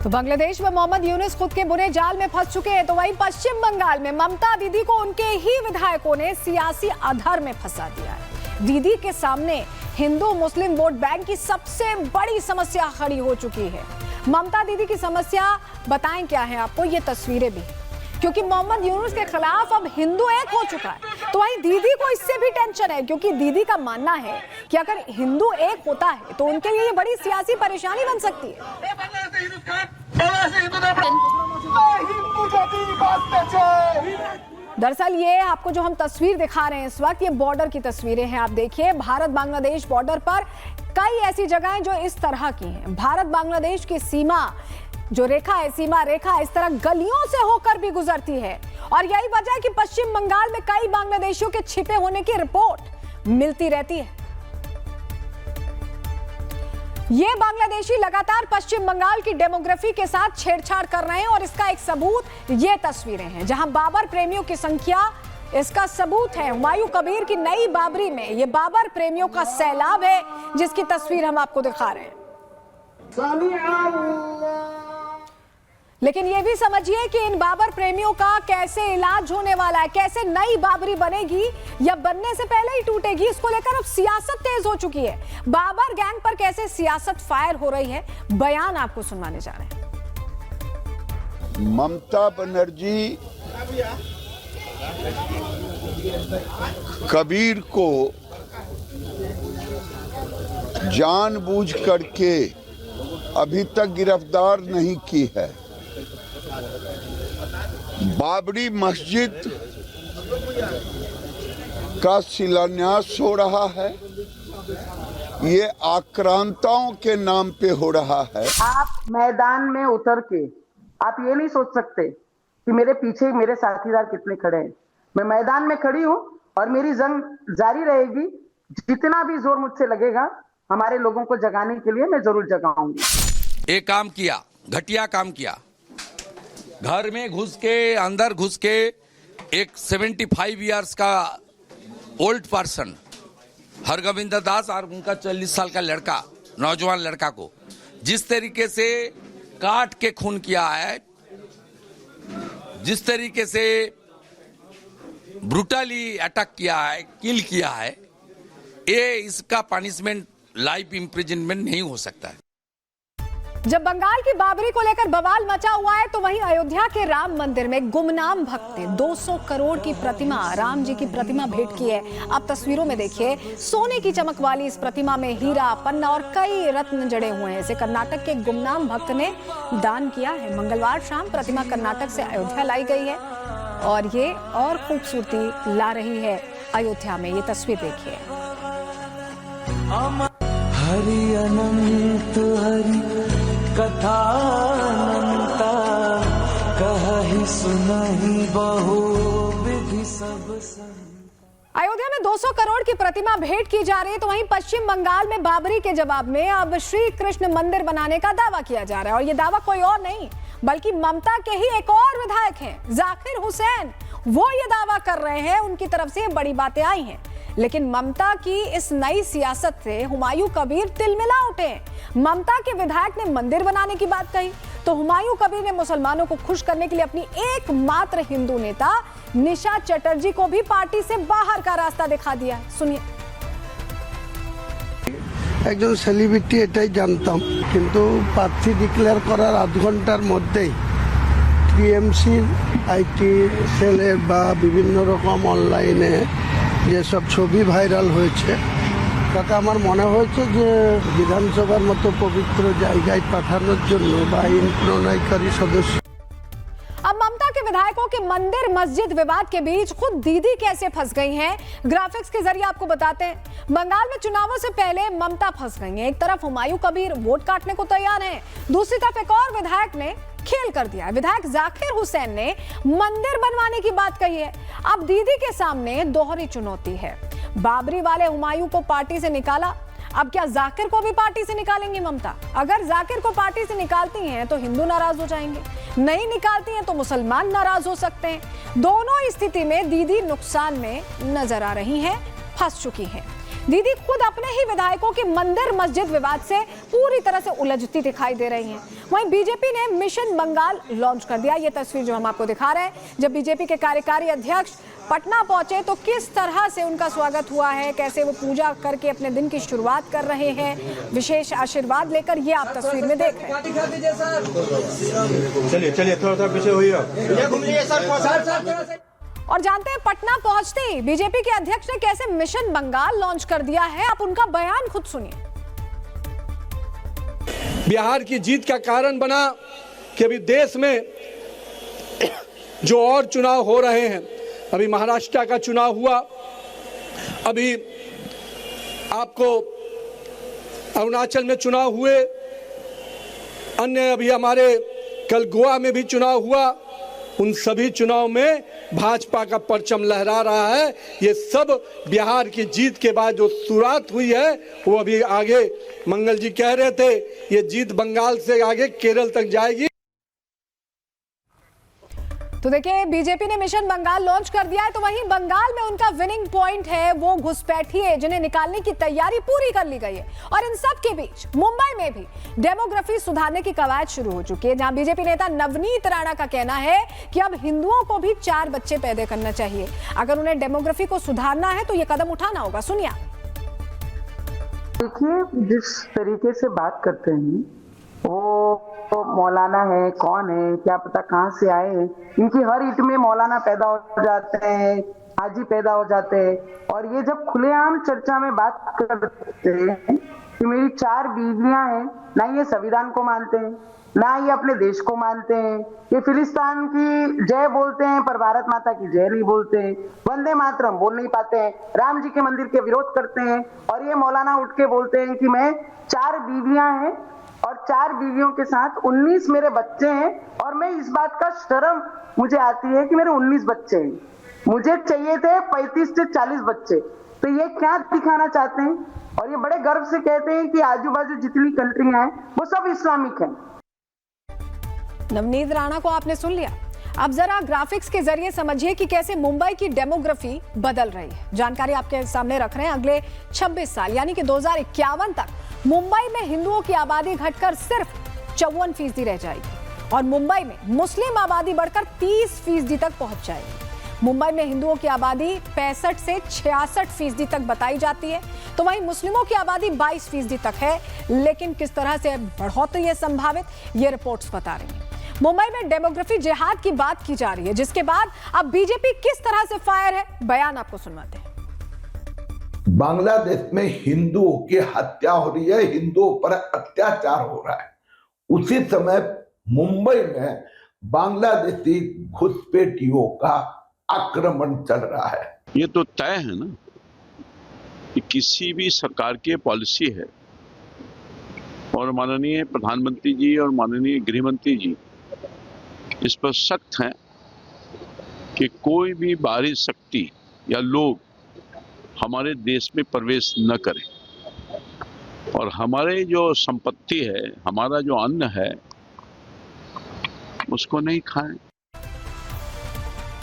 तो बांग्लादेश में मोहम्मद यूनुस खुद के बुरे जाल में फंस चुके हैं, तो वहीं पश्चिम बंगाल में ममता दीदी को उनके ही विधायकों ने सियासी अधर में फंसा दिया है। दीदी के सामने हिंदू मुस्लिम वोट बैंक की सबसे बड़ी समस्या खड़ी हो चुकी है। ममता दीदी की समस्या बताएं क्या है आपको, ये तस्वीरें भी, क्योंकि मोहम्मद यूनुस के खिलाफ अब हिंदू एक हो चुका है। तो वहीं दीदी को इससे भी टेंशन है क्योंकि दीदी का मानना है कि अगर हिंदू एक होता है तो उनके लिए ये बड़ी सियासी परेशानी बन सकती है। दरअसल ये आपको जो हम तस्वीर दिखा रहे हैं इस वक्त, ये बॉर्डर की तस्वीरें हैं। आप देखिए भारत बांग्लादेश बॉर्डर पर कई ऐसी जगहें जो इस तरह की हैं। भारत बांग्लादेश की सीमा जो रेखा है, सीमा रेखा इस तरह गलियों से होकर भी गुजरती है, और यही वजह है कि पश्चिम बंगाल में कई बांग्लादेशियों के छिपे होने की रिपोर्ट मिलती रहती है। ये बांग्लादेशी लगातार पश्चिम बंगाल की डेमोग्राफी के साथ छेड़छाड़ कर रहे हैं, और इसका एक सबूत ये तस्वीरें हैं जहां बाबर प्रेमियों की संख्या, इसका सबूत है हुमायूं कबीर की नई बाबरी में। ये बाबर प्रेमियों का सैलाब है जिसकी तस्वीर हम आपको दिखा रहे हैं। लेकिन ये भी समझिए कि इन बाबर प्रेमियों का कैसे इलाज होने वाला है, कैसे नई बाबरी बनेगी या बनने से पहले ही टूटेगी, इसको लेकर अब सियासत तेज हो चुकी है। बाबर गैंग पर कैसे सियासत फायर हो रही है, बयान आपको सुनवाने जा रहे हैं। ममता बनर्जी कबीर को जानबूझ करके अभी तक गिरफ्तार नहीं की है। बाबरी मस्जिद का शिलान्यास हो रहा है, ये आक्रांताओं के नाम पे हो रहा है। आप मैदान में उतर के आप ये नहीं सोच सकते कि मेरे पीछे मेरे साथीदार कितने खड़े हैं। मैं मैदान में खड़ी हूँ और मेरी जंग जारी रहेगी। जितना भी जोर मुझसे लगेगा हमारे लोगों को जगाने के लिए मैं जरूर जगाऊंगी। एक काम किया, घटिया काम किया, घर में घुस के, अंदर घुस के एक 75 इयर्स का ओल्ड पर्सन हरगोविंद दास और उनका 40 साल का लड़का, नौजवान लड़का को जिस तरीके से काट के खून किया है, जिस तरीके से ब्रूटली अटैक किया है, किल किया है, ये इसका पनिशमेंट लाइफ इम्प्रिजनमेंट नहीं हो सकता है। जब बंगाल की बाबरी को लेकर बवाल मचा हुआ है तो वहीं अयोध्या के राम मंदिर में गुमनाम भक्त ने 200 करोड़ की प्रतिमा, राम जी की प्रतिमा भेंट की है। आप तस्वीरों में देखिए, सोने की चमक वाली इस प्रतिमा में हीरा, पन्ना और कई रत्न जड़े हुए हैं। इसे कर्नाटक के गुमनाम भक्त ने दान किया है। मंगलवार शाम प्रतिमा कर्नाटक से अयोध्या लाई गई है और ये और खूबसूरती ला रही है अयोध्या में। ये तस्वीर देखिए। हरि अनंत हरि कथा अनंता, कहि सुनहि बहु विधि सब। अयोध्या में 200 करोड़ की प्रतिमा भेंट की जा रही है तो वहीं पश्चिम बंगाल में बाबरी के जवाब में अब श्री कृष्ण मंदिर बनाने का दावा किया जा रहा है। और ये दावा कोई और नहीं बल्कि ममता के ही एक और विधायक हैं, जाकिर हुसैन। वो ये दावा कर रहे हैं, उनकी तरफ से बड़ी बातें आई हैं। लेकिन ममता की इस नई सियासत से हुमायूं कबीर तिलमिला उठे। ममता के विधायक ने मंदिर बनाने की बात कही तो हुमायूं कबीर ने मुसलमानों को खुश करने के लिए अपनी एकमात्र हिंदू नेता निशा चटर्जी को भी पार्टी से बाहर का रास्ता दिखा दिया। सुनिए। একজন সেলিব্রিটি এটাই জানতাম, কিন্তু প্রার্থী ডিক্লেয়ার করার আধ ঘন্টার মধ্যেই টিএমসির আইটি সেলের বা বিভিন্ন রকম অনলাইনে যেসব ছবি ভাইরাল হয়েছে তাতে আমার মনে হয়েছে যে বিধানসভার মতো পবিত্র জায়গায় পাঠানোর জন্য বা আইন প্রণয়নকারী সদস্য। अब ममता के विधायकों के मंदिर मस्जिद विवाद के बीच खुद दीदी कैसे फंस गई हैं, ग्राफिक्स के जरिए आपको बताते हैं। बंगाल में चुनावों से पहले ममता फंस गई हैं। एक तरफ हुमायूं कबीर वोट काटने को तैयार हैं, दूसरी तरफ एक और विधायक ने खेल कर दिया। विधायक जाकिर हुसैन ने मंदिर बनवाने की बात कही है। अब दीदी के सामने दोहरी चुनौती है। बाबरी वाले हुमायूं को पार्टी से निकाला, अब क्या जाकिर को भी पार्टी से निकालेंगी ममता? अगर जाकिर को पार्टी से निकालती हैं तो हिंदू नाराज हो जाएंगे, नहीं निकालती हैं तो मुसलमान नाराज हो सकते हैं। दोनों स्थिति में दीदी नुकसान में नजर आ रही हैं, फंस चुकी हैं। दीदी खुद अपने ही विधायकों के मंदिर मस्जिद विवाद से पूरी तरह से उलझती दिखाई दे रही हैं। वहीं बीजेपी ने मिशन बंगाल लॉन्च कर दिया। ये तस्वीर जो हम आपको दिखा रहे हैं, जब बीजेपी के कार्यकारी अध्यक्ष पटना पहुंचे तो किस तरह से उनका स्वागत हुआ है, कैसे वो पूजा करके अपने दिन की शुरुआत कर रहे हैं, विशेष आशीर्वाद लेकर, ये आप तस्वीर में देख रहे हैं। चलिए थोड़ा पीछे होइए। और जानते हैं पटना पहुंचते ही बीजेपी के अध्यक्ष ने कैसे मिशन बंगाल लॉन्च कर दिया है। आप उनका बयान खुद सुनिए। बिहार की जीत का कारण बना कि अभी देश में जो और चुनाव हो रहे हैं, अभी महाराष्ट्र का चुनाव हुआ, अभी आपको अरुणाचल में चुनाव हुए, अन्य अभी हमारे कल गोवा में भी चुनाव हुआ। उन सभी चुनाव में भाजपा का परचम लहरा रहा है। ये सब बिहार की जीत के बाद जो शुरुआत हुई है वो अभी आगे, मंगल जी कह रहे थे, ये जीत बंगाल से आगे केरल तक जाएगी। तो देखिए, बीजेपी ने मिशन बंगाल लॉन्च कर दिया है तो वहीं बंगाल में उनका विनिंग पॉइंट है वो घुसपैठिए, जिन्हें निकालने की तैयारी पूरी कर ली गई है। और इन सब के बीच मुंबई में भी डेमोग्राफी सुधारने की कवायद शुरू हो चुकी है, जहां बीजेपी नेता नवनीत राणा का कहना है कि अब हिंदुओं को भी 4 बच्चे पैदा करना चाहिए। अगर उन्हें डेमोग्राफी को सुधारना है तो ये कदम उठाना होगा। सुनिए। देखिए, जिस तरीके से बात करते हैं वो तो मौलाना है, कौन है, क्या पता कहां से आए हैं। इनकी हर ईट में मौलाना पैदा हो जाते हैं, हाजी पैदा हो जाते हैं। और ये जब खुलेआम चर्चा में बात करते हैं कि मेरी 4 बीवियां हैं, ना ये संविधान को मानते हैं, ना ये अपने देश को मानते हैं। ये फिलिस्तीन की जय बोलते हैं पर भारत माता की जय नहीं बोलते हैं, वंदे मातरम बोल नहीं पाते हैं, राम जी के मंदिर के विरोध करते हैं। और ये मौलाना उठ के बोलते हैं कि मैं 4 बीवियां हैं और 4 बीवियों के साथ 19 मेरे बच्चे हैं। और मैं इस बात का शर्म मुझे आती है कि मेरे 19 बच्चे हैं, मुझे चाहिए थे 35 से 40 बच्चे। तो ये क्या दिखाना चाहते हैं? और ये बड़े गर्व से कहते हैं कि आजू बाजू जितनी कंट्रियां हैं वो सब इस्लामिक हैं। नवनीत राणा को आपने सुन लिया। अब जरा ग्राफिक्स के जरिए समझिए कि कैसे मुंबई की डेमोग्राफी बदल रही है। जानकारी आपके सामने रख रहे हैं। अगले 26 साल यानी कि 2051 तक मुंबई में हिंदुओं की आबादी घटकर सिर्फ 54% रह जाएगी और मुंबई में मुस्लिम आबादी बढ़कर 30% तक पहुंच जाएगी। मुंबई में हिंदुओं की आबादी 65 से 66% तक बताई जाती है, तो वहीं मुस्लिमों की आबादी 22% तक है। लेकिन किस तरह से बढ़ोतरी है संभावित, ये रिपोर्ट्स बता रही हैं। मुंबई में डेमोग्राफी जिहाद की बात की जा रही है, जिसके बाद अब बीजेपी किस तरह से फायर है, बयान आपको सुनवाते हैं। बांग्लादेश में हिंदुओं की हत्या हो रही है, हिंदुओं पर अत्याचार हो रहा है। उसी समय मुंबई में बांग्लादेशी घुसपैठियों का आक्रमण चल रहा है। ये तो तय है ना कि किसी भी सरकार की पॉलिसी है और माननीय प्रधानमंत्री जी और माननीय गृह मंत्री जी इस पर सख्त हैं कि कोई भी बाहरी शक्ति या लोग हमारे देश में प्रवेश न करें और हमारे जो संपत्ति है, हमारा जो अन्न है, उसको नहीं खाएं।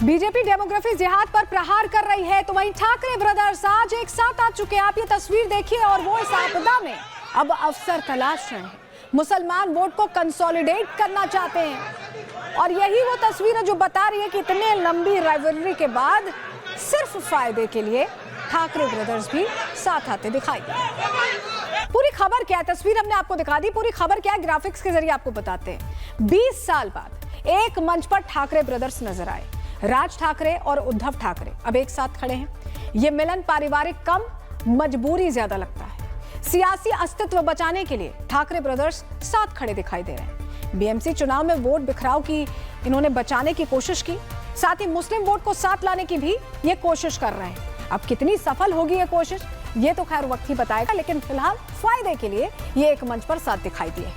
बीजेपी डेमोग्राफी जिहाद पर प्रहार कर रही है, तो वहीं ठाकरे ब्रदर्स आज एक साथ आ चुके हैं। आप ये तस्वीर देखिए और वो इस आपदा में अब अवसर तलाश रहे हैं। मुसलमान वोट को कंसोलिडेट करना चाहते हैं और यही वो तस्वीर है जो बता रही है कि इतने लंबी राइवलरी के बाद सिर्फ फायदे के लिए ठाकरे ब्रदर्स भी साथ आते दिखाई दे। पूरी खबर क्या है, तस्वीर हमने आपको दिखा दी। पूरी खबर क्या है, ग्राफिक्स के जरिए आपको बताते हैं। 20 साल बाद एक मंच पर ठाकरे ब्रदर्स नजर आए। राज ठाकरे और उद्धव ठाकरे अब एक साथ खड़े हैं। ये मिलन पारिवारिक कम, मजबूरी ज्यादा लगता है। सियासी अस्तित्व बचाने के लिए ठाकरे ब्रदर्स साथ खड़े दिखाई दे रहे हैं। बीएमसी चुनाव में वोट बिखराव की इन्होंने बचाने की कोशिश की, साथ ही मुस्लिम वोट को साथ लाने की भी ये कोशिश कर रहे हैं। अब कितनी सफल होगी ये कोशिश, ये तो खैर वक्त ही बताएगा, लेकिन फिलहाल फायदे के लिए ये एक मंच पर साथ दिखाई दिए।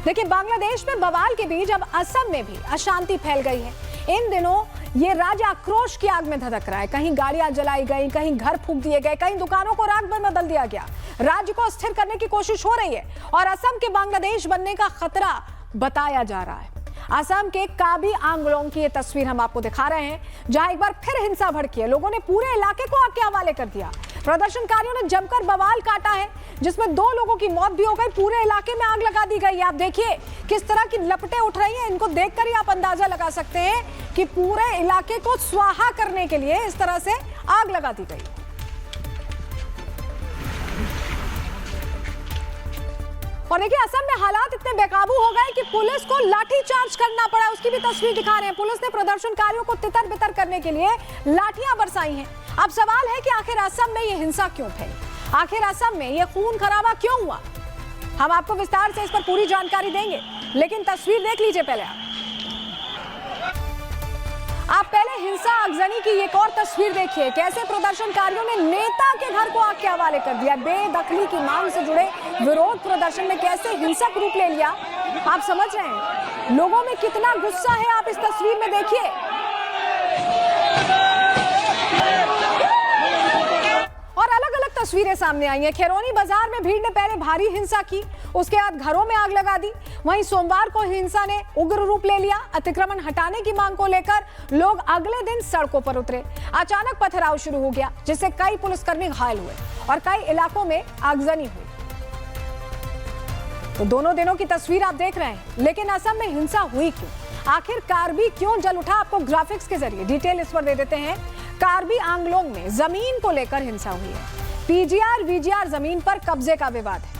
देखिए, बांग्लादेश में बवाल के बीच अब असम में भी अशांति फैल गई है। इन दिनों ये राज्य आक्रोश की आग में धधक रहा है। कहीं गाड़ियां जलाई गई, कहीं घर फूंक दिए गए, कहीं दुकानों को राख में बदल दिया गया। राज्य को अस्थिर करने की कोशिश हो रही है और असम के बांग्लादेश बनने का खतरा बताया जा रहा है। असम के काबी आंगलोंग की ये तस्वीर हम आपको दिखा रहे हैं, जहां एक बार फिर हिंसा भड़की है। लोगों ने पूरे इलाके को आग के हवाले कर दिया। प्रदर्शनकारियों ने जमकर बवाल काटा है, जिसमें 2 लोगों की मौत भी हो गई। पूरे इलाके में आग लगा दी गई। आप देखिए किस तरह की लपटें उठ रही हैं। इनको देखकर ही आप अंदाजा लगा सकते हैं कि पूरे इलाके को स्वाहा करने के लिए इस तरह से आग लगा दी गई। और देखिए, असम में हालात इतने बेकाबू हो गए कि पुलिस को लाठीचार्ज करना पड़ा। उसकी भी तस्वीर दिखा रहे हैं। पुलिस ने प्रदर्शनकारियों को तितर बितर करने के लिए लाठियां बरसाई हैं। अब सवाल है कि आखिर असम में ये हिंसा क्यों फैली, आखिर असम में ये खून खराबा क्यों हुआ। हम आपको विस्तार से इस पर पूरी जानकारी देंगे, लेकिन तस्वीर देख लीजिए पहले आप पहले हिंसा आगजनी की एक और तस्वीर देखिए। कैसे प्रदर्शनकारियों ने नेता के घर को आग के हवाले कर दिया। बेदखली की मांग से जुड़े विरोध प्रदर्शन में कैसे हिंसक रूप ले लिया, आप समझ रहे हैं। लोगों में कितना गुस्सा है, आप इस तस्वीर में देखिए। और अलग अलग तस्वीरें सामने आई हैं। खैरोनी बाजार में भीड़ ने पहले भारी हिंसा की, उसके बाद घरों में आग लगा दी। वहीं सोमवार को हिंसा ने उग्र रूप ले लिया। अतिक्रमण हटाने की मांग को लेकर लोग अगले दिन सड़कों पर उतरे। अचानक पथराव शुरू हो गया, जिससे कई पुलिसकर्मी घायल हुए और कई इलाकों में आगजनी हुई। तो दोनों दिनों की तस्वीर आप देख रहे हैं, लेकिन असम में हिंसा हुई क्यों, आखिर कार्बी क्यों जल उठा, आपको ग्राफिक्स के जरिए डिटेल इस पर दे देते हैं। कार्बी आंगलोंग में जमीन को लेकर हिंसा हुई है। पीजीआर वीजीआर जमीन पर कब्जे का विवाद है।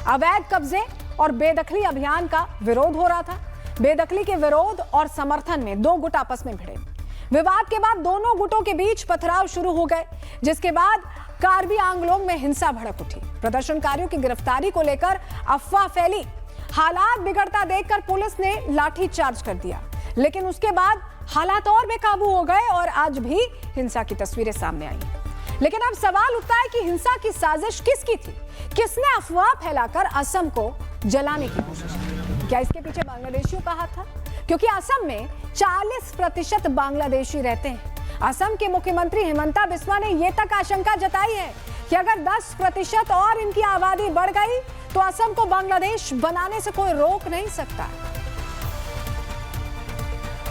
अवैध कब्जे और बेदखली अभियान का विरोध हो रहा था। बेदखली के विरोध और समर्थन में 2 गुट आपस में भिड़े। विवाद के बाद दोनों गुटों के बीच पथराव शुरू हो गए, जिसके बाद कार्बी आंगलोंग में हिंसा भड़क उठी। प्रदर्शनकारियों की गिरफ्तारी को लेकर अफवाह फैली। हालात बिगड़ता देखकर पुलिस ने लाठीचार्ज कर दिया, लेकिन उसके बाद हालात और बेकाबू हो गए और आज भी हिंसा की तस्वीरें सामने आई। लेकिन अब सवाल उठता है कि हिंसा की साजिश किसकी थी, किसने अफवाह फैलाकर असम को जलाने की कोशिश की। क्या इसके पीछे बांग्लादेशियों का हाथ था? क्योंकि असम में 40% बांग्लादेशी रहते हैं। असम के मुख्यमंत्री हिमंता बिस्वा ने यह तक आशंका जताई है कि अगर 10% और इनकी आबादी बढ़ गई तो असम को बांग्लादेश बनाने से कोई रोक नहीं सकता।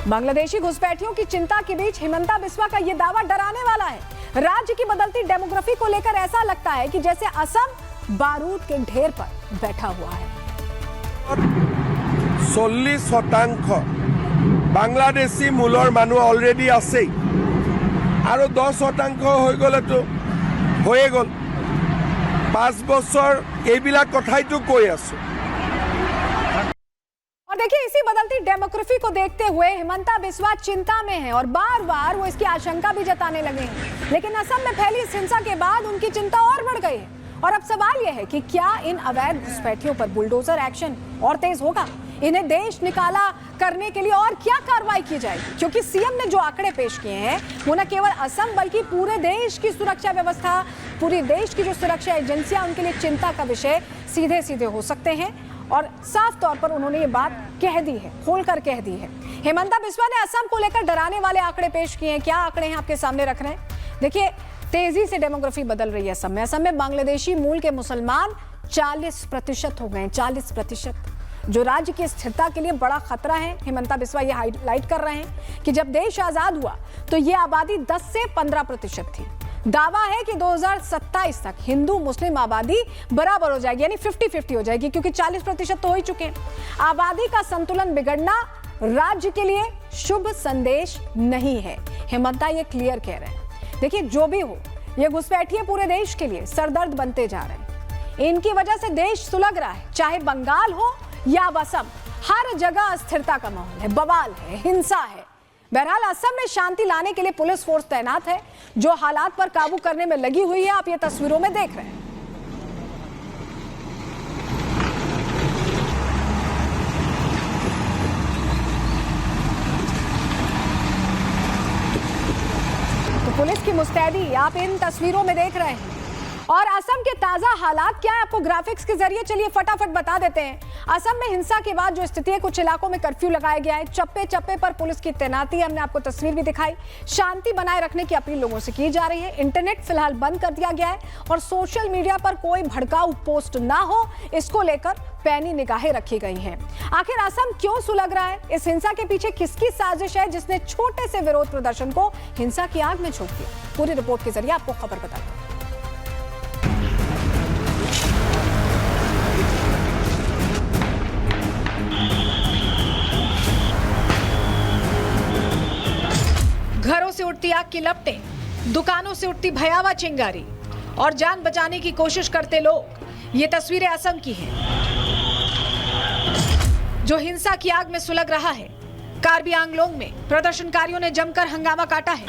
बांग्लादेशी घुसपैठियों की चिंता के बीच हिमंता बिस्वा का यह दावा डराने वाला है। राज्य की बदलती डेमोग्राफी को लेकर ऐसा लगता है कि जैसे असम बारूद के ढेर पर बैठा हुआ है। 40% बांग्लादेशी मूलर मानु अलरेडी आछे आरो 10% হৈ গলেতো হয়ে গল 5 বছৰ এইবিলাক কথাই তো কৈ আছো। और देखिए इसी बदलती डेमोग्राफी को देखते हुए हिमंता बिस्वा चिंता में हैं और बार-बार वो इसकी आशंका भी जताने लगे हैं। लेकिन असम में फैली इस हिंसा के बाद उनकी चिंता और बढ़ गई है और अब सवाल यह है कि क्या इन अवैध घुसपैठियों पर बुलडोजर एक्शन और तेज होगा? इन्हें देश निकाला करने के लिए और क्या कार्रवाई की जाएगी? क्योंकि सीएम ने जो आंकड़े पेश किए हैं वो न केवल असम बल्कि पूरे देश की सुरक्षा व्यवस्था, पूरे देश की जो सुरक्षा एजेंसियां उनके लिए चिंता का विषय सीधे सीधे हो सकते हैं और साफ तौर पर उन्होंने ये बात कह दी है, खोलकर कह दी है। हिमंता बिस्वा ने असम को लेकर डराने वाले आंकड़े पेश किए हैं। क्या आंकड़े हैं आपके सामने रख रहे हैं? देखिए तेजी से डेमोग्राफी बदल रही है असम में। असम में बांग्लादेशी मूल के मुसलमान 40% हो गए, 40%, जो राज्य की स्थिरता के लिए बड़ा खतरा है। हिमंता बिस्वा ये हाईलाइट कर रहे हैं कि जब देश आजाद हुआ तो ये आबादी 10 से 15% थी। दावा है कि 2027 तक हिंदू मुस्लिम आबादी बराबर हो जाएगी, यानी 50-50 हो जाएगी, क्योंकि 40% तो हो ही चुके हैं। आबादी का संतुलन बिगड़ना राज्य के लिए शुभ संदेश नहीं है, हिमंता ये क्लियर कह रहे हैं। देखिए जो भी हो, ये घुसपैठिए पूरे देश के लिए सरदर्द बनते जा रहे हैं। इनकी वजह से देश सुलग रहा है, चाहे बंगाल हो या असम, हर जगह अस्थिरता का माहौल है, बवाल है, हिंसा है। बहरहाल असम में शांति लाने के लिए पुलिस फोर्स तैनात है जो हालात पर काबू करने में लगी हुई है। आप ये तस्वीरों में देख रहे हैं। तो पुलिस की मुस्तैदी आप इन तस्वीरों में देख रहे हैं। और असम के ताजा हालात क्या है आपको ग्राफिक्स के जरिए चलिए फटाफट बता देते हैं। असम में हिंसा के बाद जो स्थिति है, कुछ इलाकों में कर्फ्यू लगाया गया है, चप्पे चप्पे पर पुलिस की तैनाती, हमने आपको तस्वीर भी दिखाई। शांति बनाए रखने की अपील लोगों से की जा रही है। इंटरनेट फिलहाल बंद कर दिया गया है और सोशल मीडिया पर कोई भड़काऊ पोस्ट ना हो, इसको लेकर पैनी निगाहें रखी गई हैं। आखिर असम क्यों सुलग रहा है? इस हिंसा के पीछे किसकी साजिश है जिसने छोटे से विरोध प्रदर्शन को हिंसा की आग में झोंक दिया? पूरी रिपोर्ट के जरिए आपको खबर बताते हैं। घरों से उठती आग की लपटें, दुकानों से उठती भयावह चिंगारी और जान बचाने की कोशिश करते लोग। ये तस्वीरें असम की हैं, जो हिंसा की आग में सुलग रहा है। कार्बी आंगलोंग में प्रदर्शनकारियों ने जमकर हंगामा काटा है।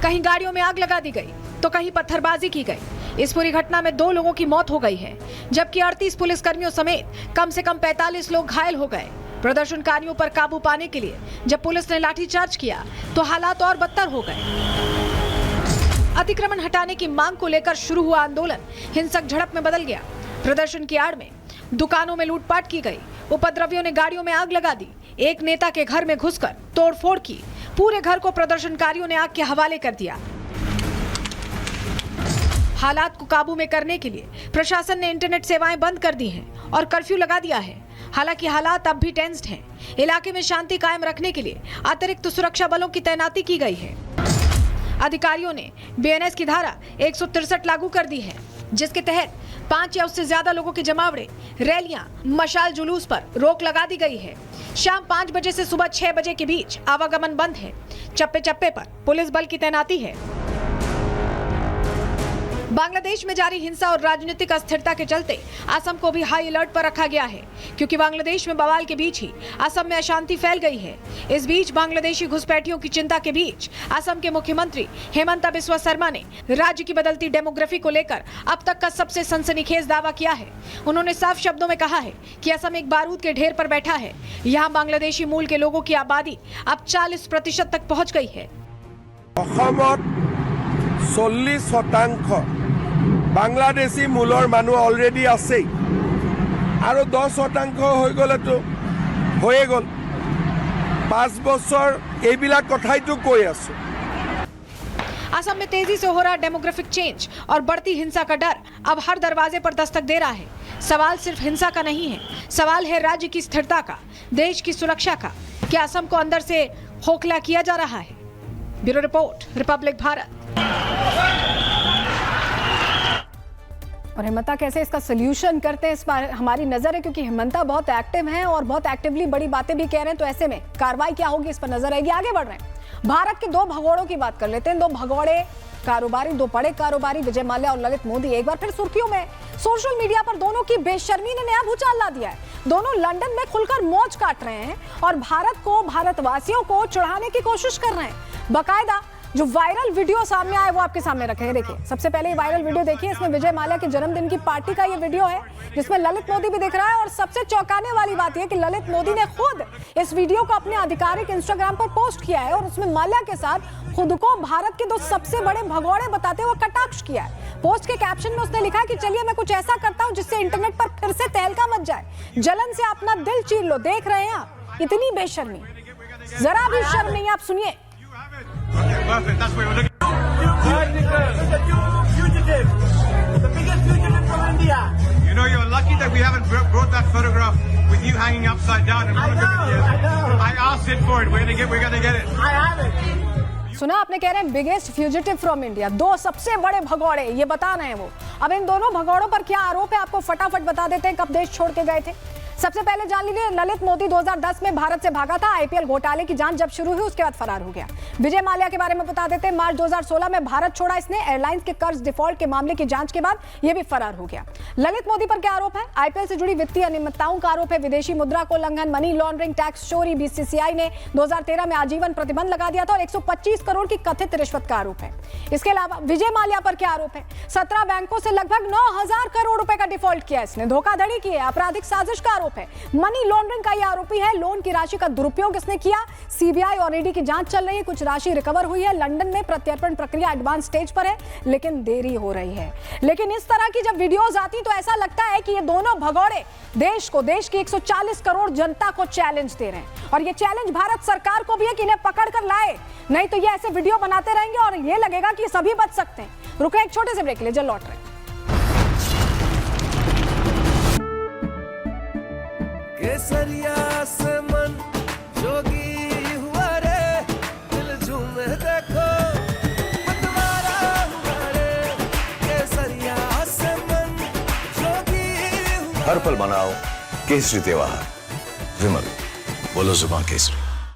कहीं गाड़ियों में आग लगा दी गई तो कहीं पत्थरबाजी की गई। इस पूरी घटना में 2 लोगों की मौत हो गई है, जबकि 38 पुलिसकर्मियों समेत कम से कम 45 लोग घायल हो गए। प्रदर्शनकारियों पर काबू पाने के लिए जब पुलिस ने लाठीचार्ज किया तो हालात और बदतर हो गए। अतिक्रमण हटाने की मांग को लेकर शुरू हुआ आंदोलन हिंसक झड़प में बदल गया। प्रदर्शन की आड़ में दुकानों में लूटपाट की गई। उपद्रवियों ने गाड़ियों में आग लगा दी। एक नेता के घर में घुसकर तोड़फोड़ की। पूरे घर को प्रदर्शनकारियों ने आग के हवाले कर दिया। हालात को काबू में करने के लिए प्रशासन ने इंटरनेट सेवाएं बंद कर दी हैं और कर्फ्यू लगा दिया है। हालांकि हालात अब भी टेंस्ड हैं। इलाके में शांति कायम रखने के लिए अतिरिक्त सुरक्षा बलों की तैनाती की गई है। अधिकारियों ने बीएनएस की धारा 163 लागू कर दी है, जिसके तहत 5 या उससे ज्यादा लोगों के जमावड़े, रैलियां, मशाल जुलूस पर रोक लगा दी गई है। शाम 5 बजे से सुबह 6 बजे के बीच आवागमन बंद है। चप्पे चप्पे पर पुलिस बल की तैनाती है। बांग्लादेश में जारी हिंसा और राजनीतिक अस्थिरता के चलते असम को भी हाई अलर्ट पर रखा गया है, क्योंकि बांग्लादेश में बवाल के बीच ही असम में अशांति फैल गई है। इस बीच बांग्लादेशी घुसपैठियों की चिंता के बीच असम के मुख्यमंत्री हिमंता बिस्वा शर्मा ने राज्य की बदलती डेमोग्राफी को लेकर अब तक का सबसे सनसनीखेज दावा किया है। उन्होंने साफ शब्दों में कहा है कि असम एक बारूद के ढेर पर बैठा है। यहाँ बांग्लादेशी मूल के लोगों की आबादी अब 40% तक पहुँच गई है। 40% বাংলাদেশী মূলৰ মানুহ অলৰেডি আছে আৰু 10% হৈ গলেতো হয়ে গল 5 বছৰ এইবিলাক কথাই তো কৈ আছো। असम में तेजी से हो रहा डेमोग्राफिक चेंज और बढ़ती हिंसा का डर अब हर दरवाजे पर दस्तक दे रहा है। सवाल सिर्फ हिंसा का नहीं है, सवाल है राज्य की स्थिरता का, देश की सुरक्षा का। क्या असम को अंदर से खोखला किया जा रहा है? Bureau report, Republic Bharat. और हेमंता कैसे इसका सोल्यूशन करते हैं इस पर हमारी नजर है, क्योंकि हेमंता बहुत एक्टिव हैं और बहुत एक्टिवली बड़ी बातें भी कह रहे हैं। तो ऐसे में कार्रवाई क्या होगी इस पर नजर रहेगी। आगे बढ़ रहे हैं, भारत के दो भगोड़ों की बात कर लेते हैं। दो भगोड़े कारोबारी, दो बड़े कारोबारी विजय माल्या और ललित मोदी एक बार फिर सुर्खियों में। सोशल मीडिया पर दोनों की बेशर्मी ने नया भूचाल ला दिया है। दोनों लंदन में खुलकर मौज काट रहे हैं और भारत को, भारतवासियों को चढ़ाने की कोशिश कर रहे हैं। बाकायदा जो वायरल वीडियो सामने आया वो आपके सामने रखे हैं। देखिए, सबसे पहले ये वायरल वीडियो देखिए। इसमें विजय माल्या के जन्मदिन की पार्टी का ये वीडियो है जिसमें ललित मोदी भी दिख रहा है। और सबसे चौंकाने वाली बात यह कि ललित मोदी ने खुद इस वीडियो को अपने आधिकारिक इंस्टाग्राम पर पोस्ट किया है और उसमें माल्या के साथ खुद को भारत के दो सबसे बड़े भगोड़े बताते हुए कटाक्ष किया है। पोस्ट के कैप्शन में उसने लिखा कि चलिए मैं कुछ ऐसा करता हूं जिससे इंटरनेट पर फिर से तहलका मच जाए, जलन से अपना दिल चीर लो। देख रहे हैं आप, इतनी बेशर्मी, जरा भी शर्म नहीं। आप सुनिए। You know, you're lucky that we haven't brought that photograph with you hanging upside down in front of it. I asked it for it. We're gonna get it. I have it. सुना आपने, कह रहे हैं biggest fugitive from India, दो सबसे बड़े भगोड़े, ये बता रहे हैं वो। अब इन दोनों भगोड़ों पर क्या आरोप है आपको फटाफट बता देते हैं, कब देश छोड़ के गए थे। सबसे पहले जान लीजिए, ललित मोदी 2010 में भारत से भागा था। आईपीएल घोटाले की जांच जब शुरू हुई उसके बाद फरार हो गया। विजय माल्या के बारे में बता देते हैं, मार्च 2016 में भारत छोड़ा इसने। एयरलाइंस के कर्ज डिफॉल्ट के मामले की जांच के बाद यह भी फरार हो गया। ललित मोदी पर क्या आरोप है? आईपीएल से जुड़ी वित्तीय अनियमितताओं का आरोप है, विदेशी मुद्रा को उल्लंघन, मनी लॉन्ड्रिंग, टैक्स चोरी। बीसीसीआई ने 2013 में आजीवन प्रतिबंध लगा दिया था और 125 करोड़ की कथित रिश्वत का आरोप है। इसके अलावा विजय माल्या पर क्या आरोप है? 17 बैंकों से लगभग 9,000 करोड़ रुपए का डिफॉल्ट किया इसने, धोखाधड़ी की है, आपराधिक साजिश का आरोप है, मनी लॉन्ड्रिंग का यह आरोपी है, लोन की राशि का दुरुपयोग इसने किया। सीबीआई और ईडी की जांच चल रही है, कुछ राशि रिकवर हुई है। लंदन में प्रत्यर्पण प्रक्रिया एडवांस स्टेज पर है, लेकिन देरी हो रही है। लेकिन इस तरह की जब वीडियोस आती तो ऐसा लगता है कि ये दोनों भगोड़े देश को, देश की 140 करोड़ जनता को चैलेंज दे रहे हैं। और ये चैलेंज भारत सरकार को भी है कि इन्हें पकड़ कर लाए, नहीं तो ये ऐसे वीडियो बनाते रहेंगे और ये लगेगा कि सभी बच सकते हैं। रुके एक छोटे से ब्रेक ले, जल्द लौट रहे हैं। केसरिया से मन जोगी हुआ रे, दिल झूमे देखो मतवारा हुआ रे। केसरिया से मन जोगी हुआ। हर पल मनाओ केसरी त्योहार। विमल, बोलो जुबान केसरी।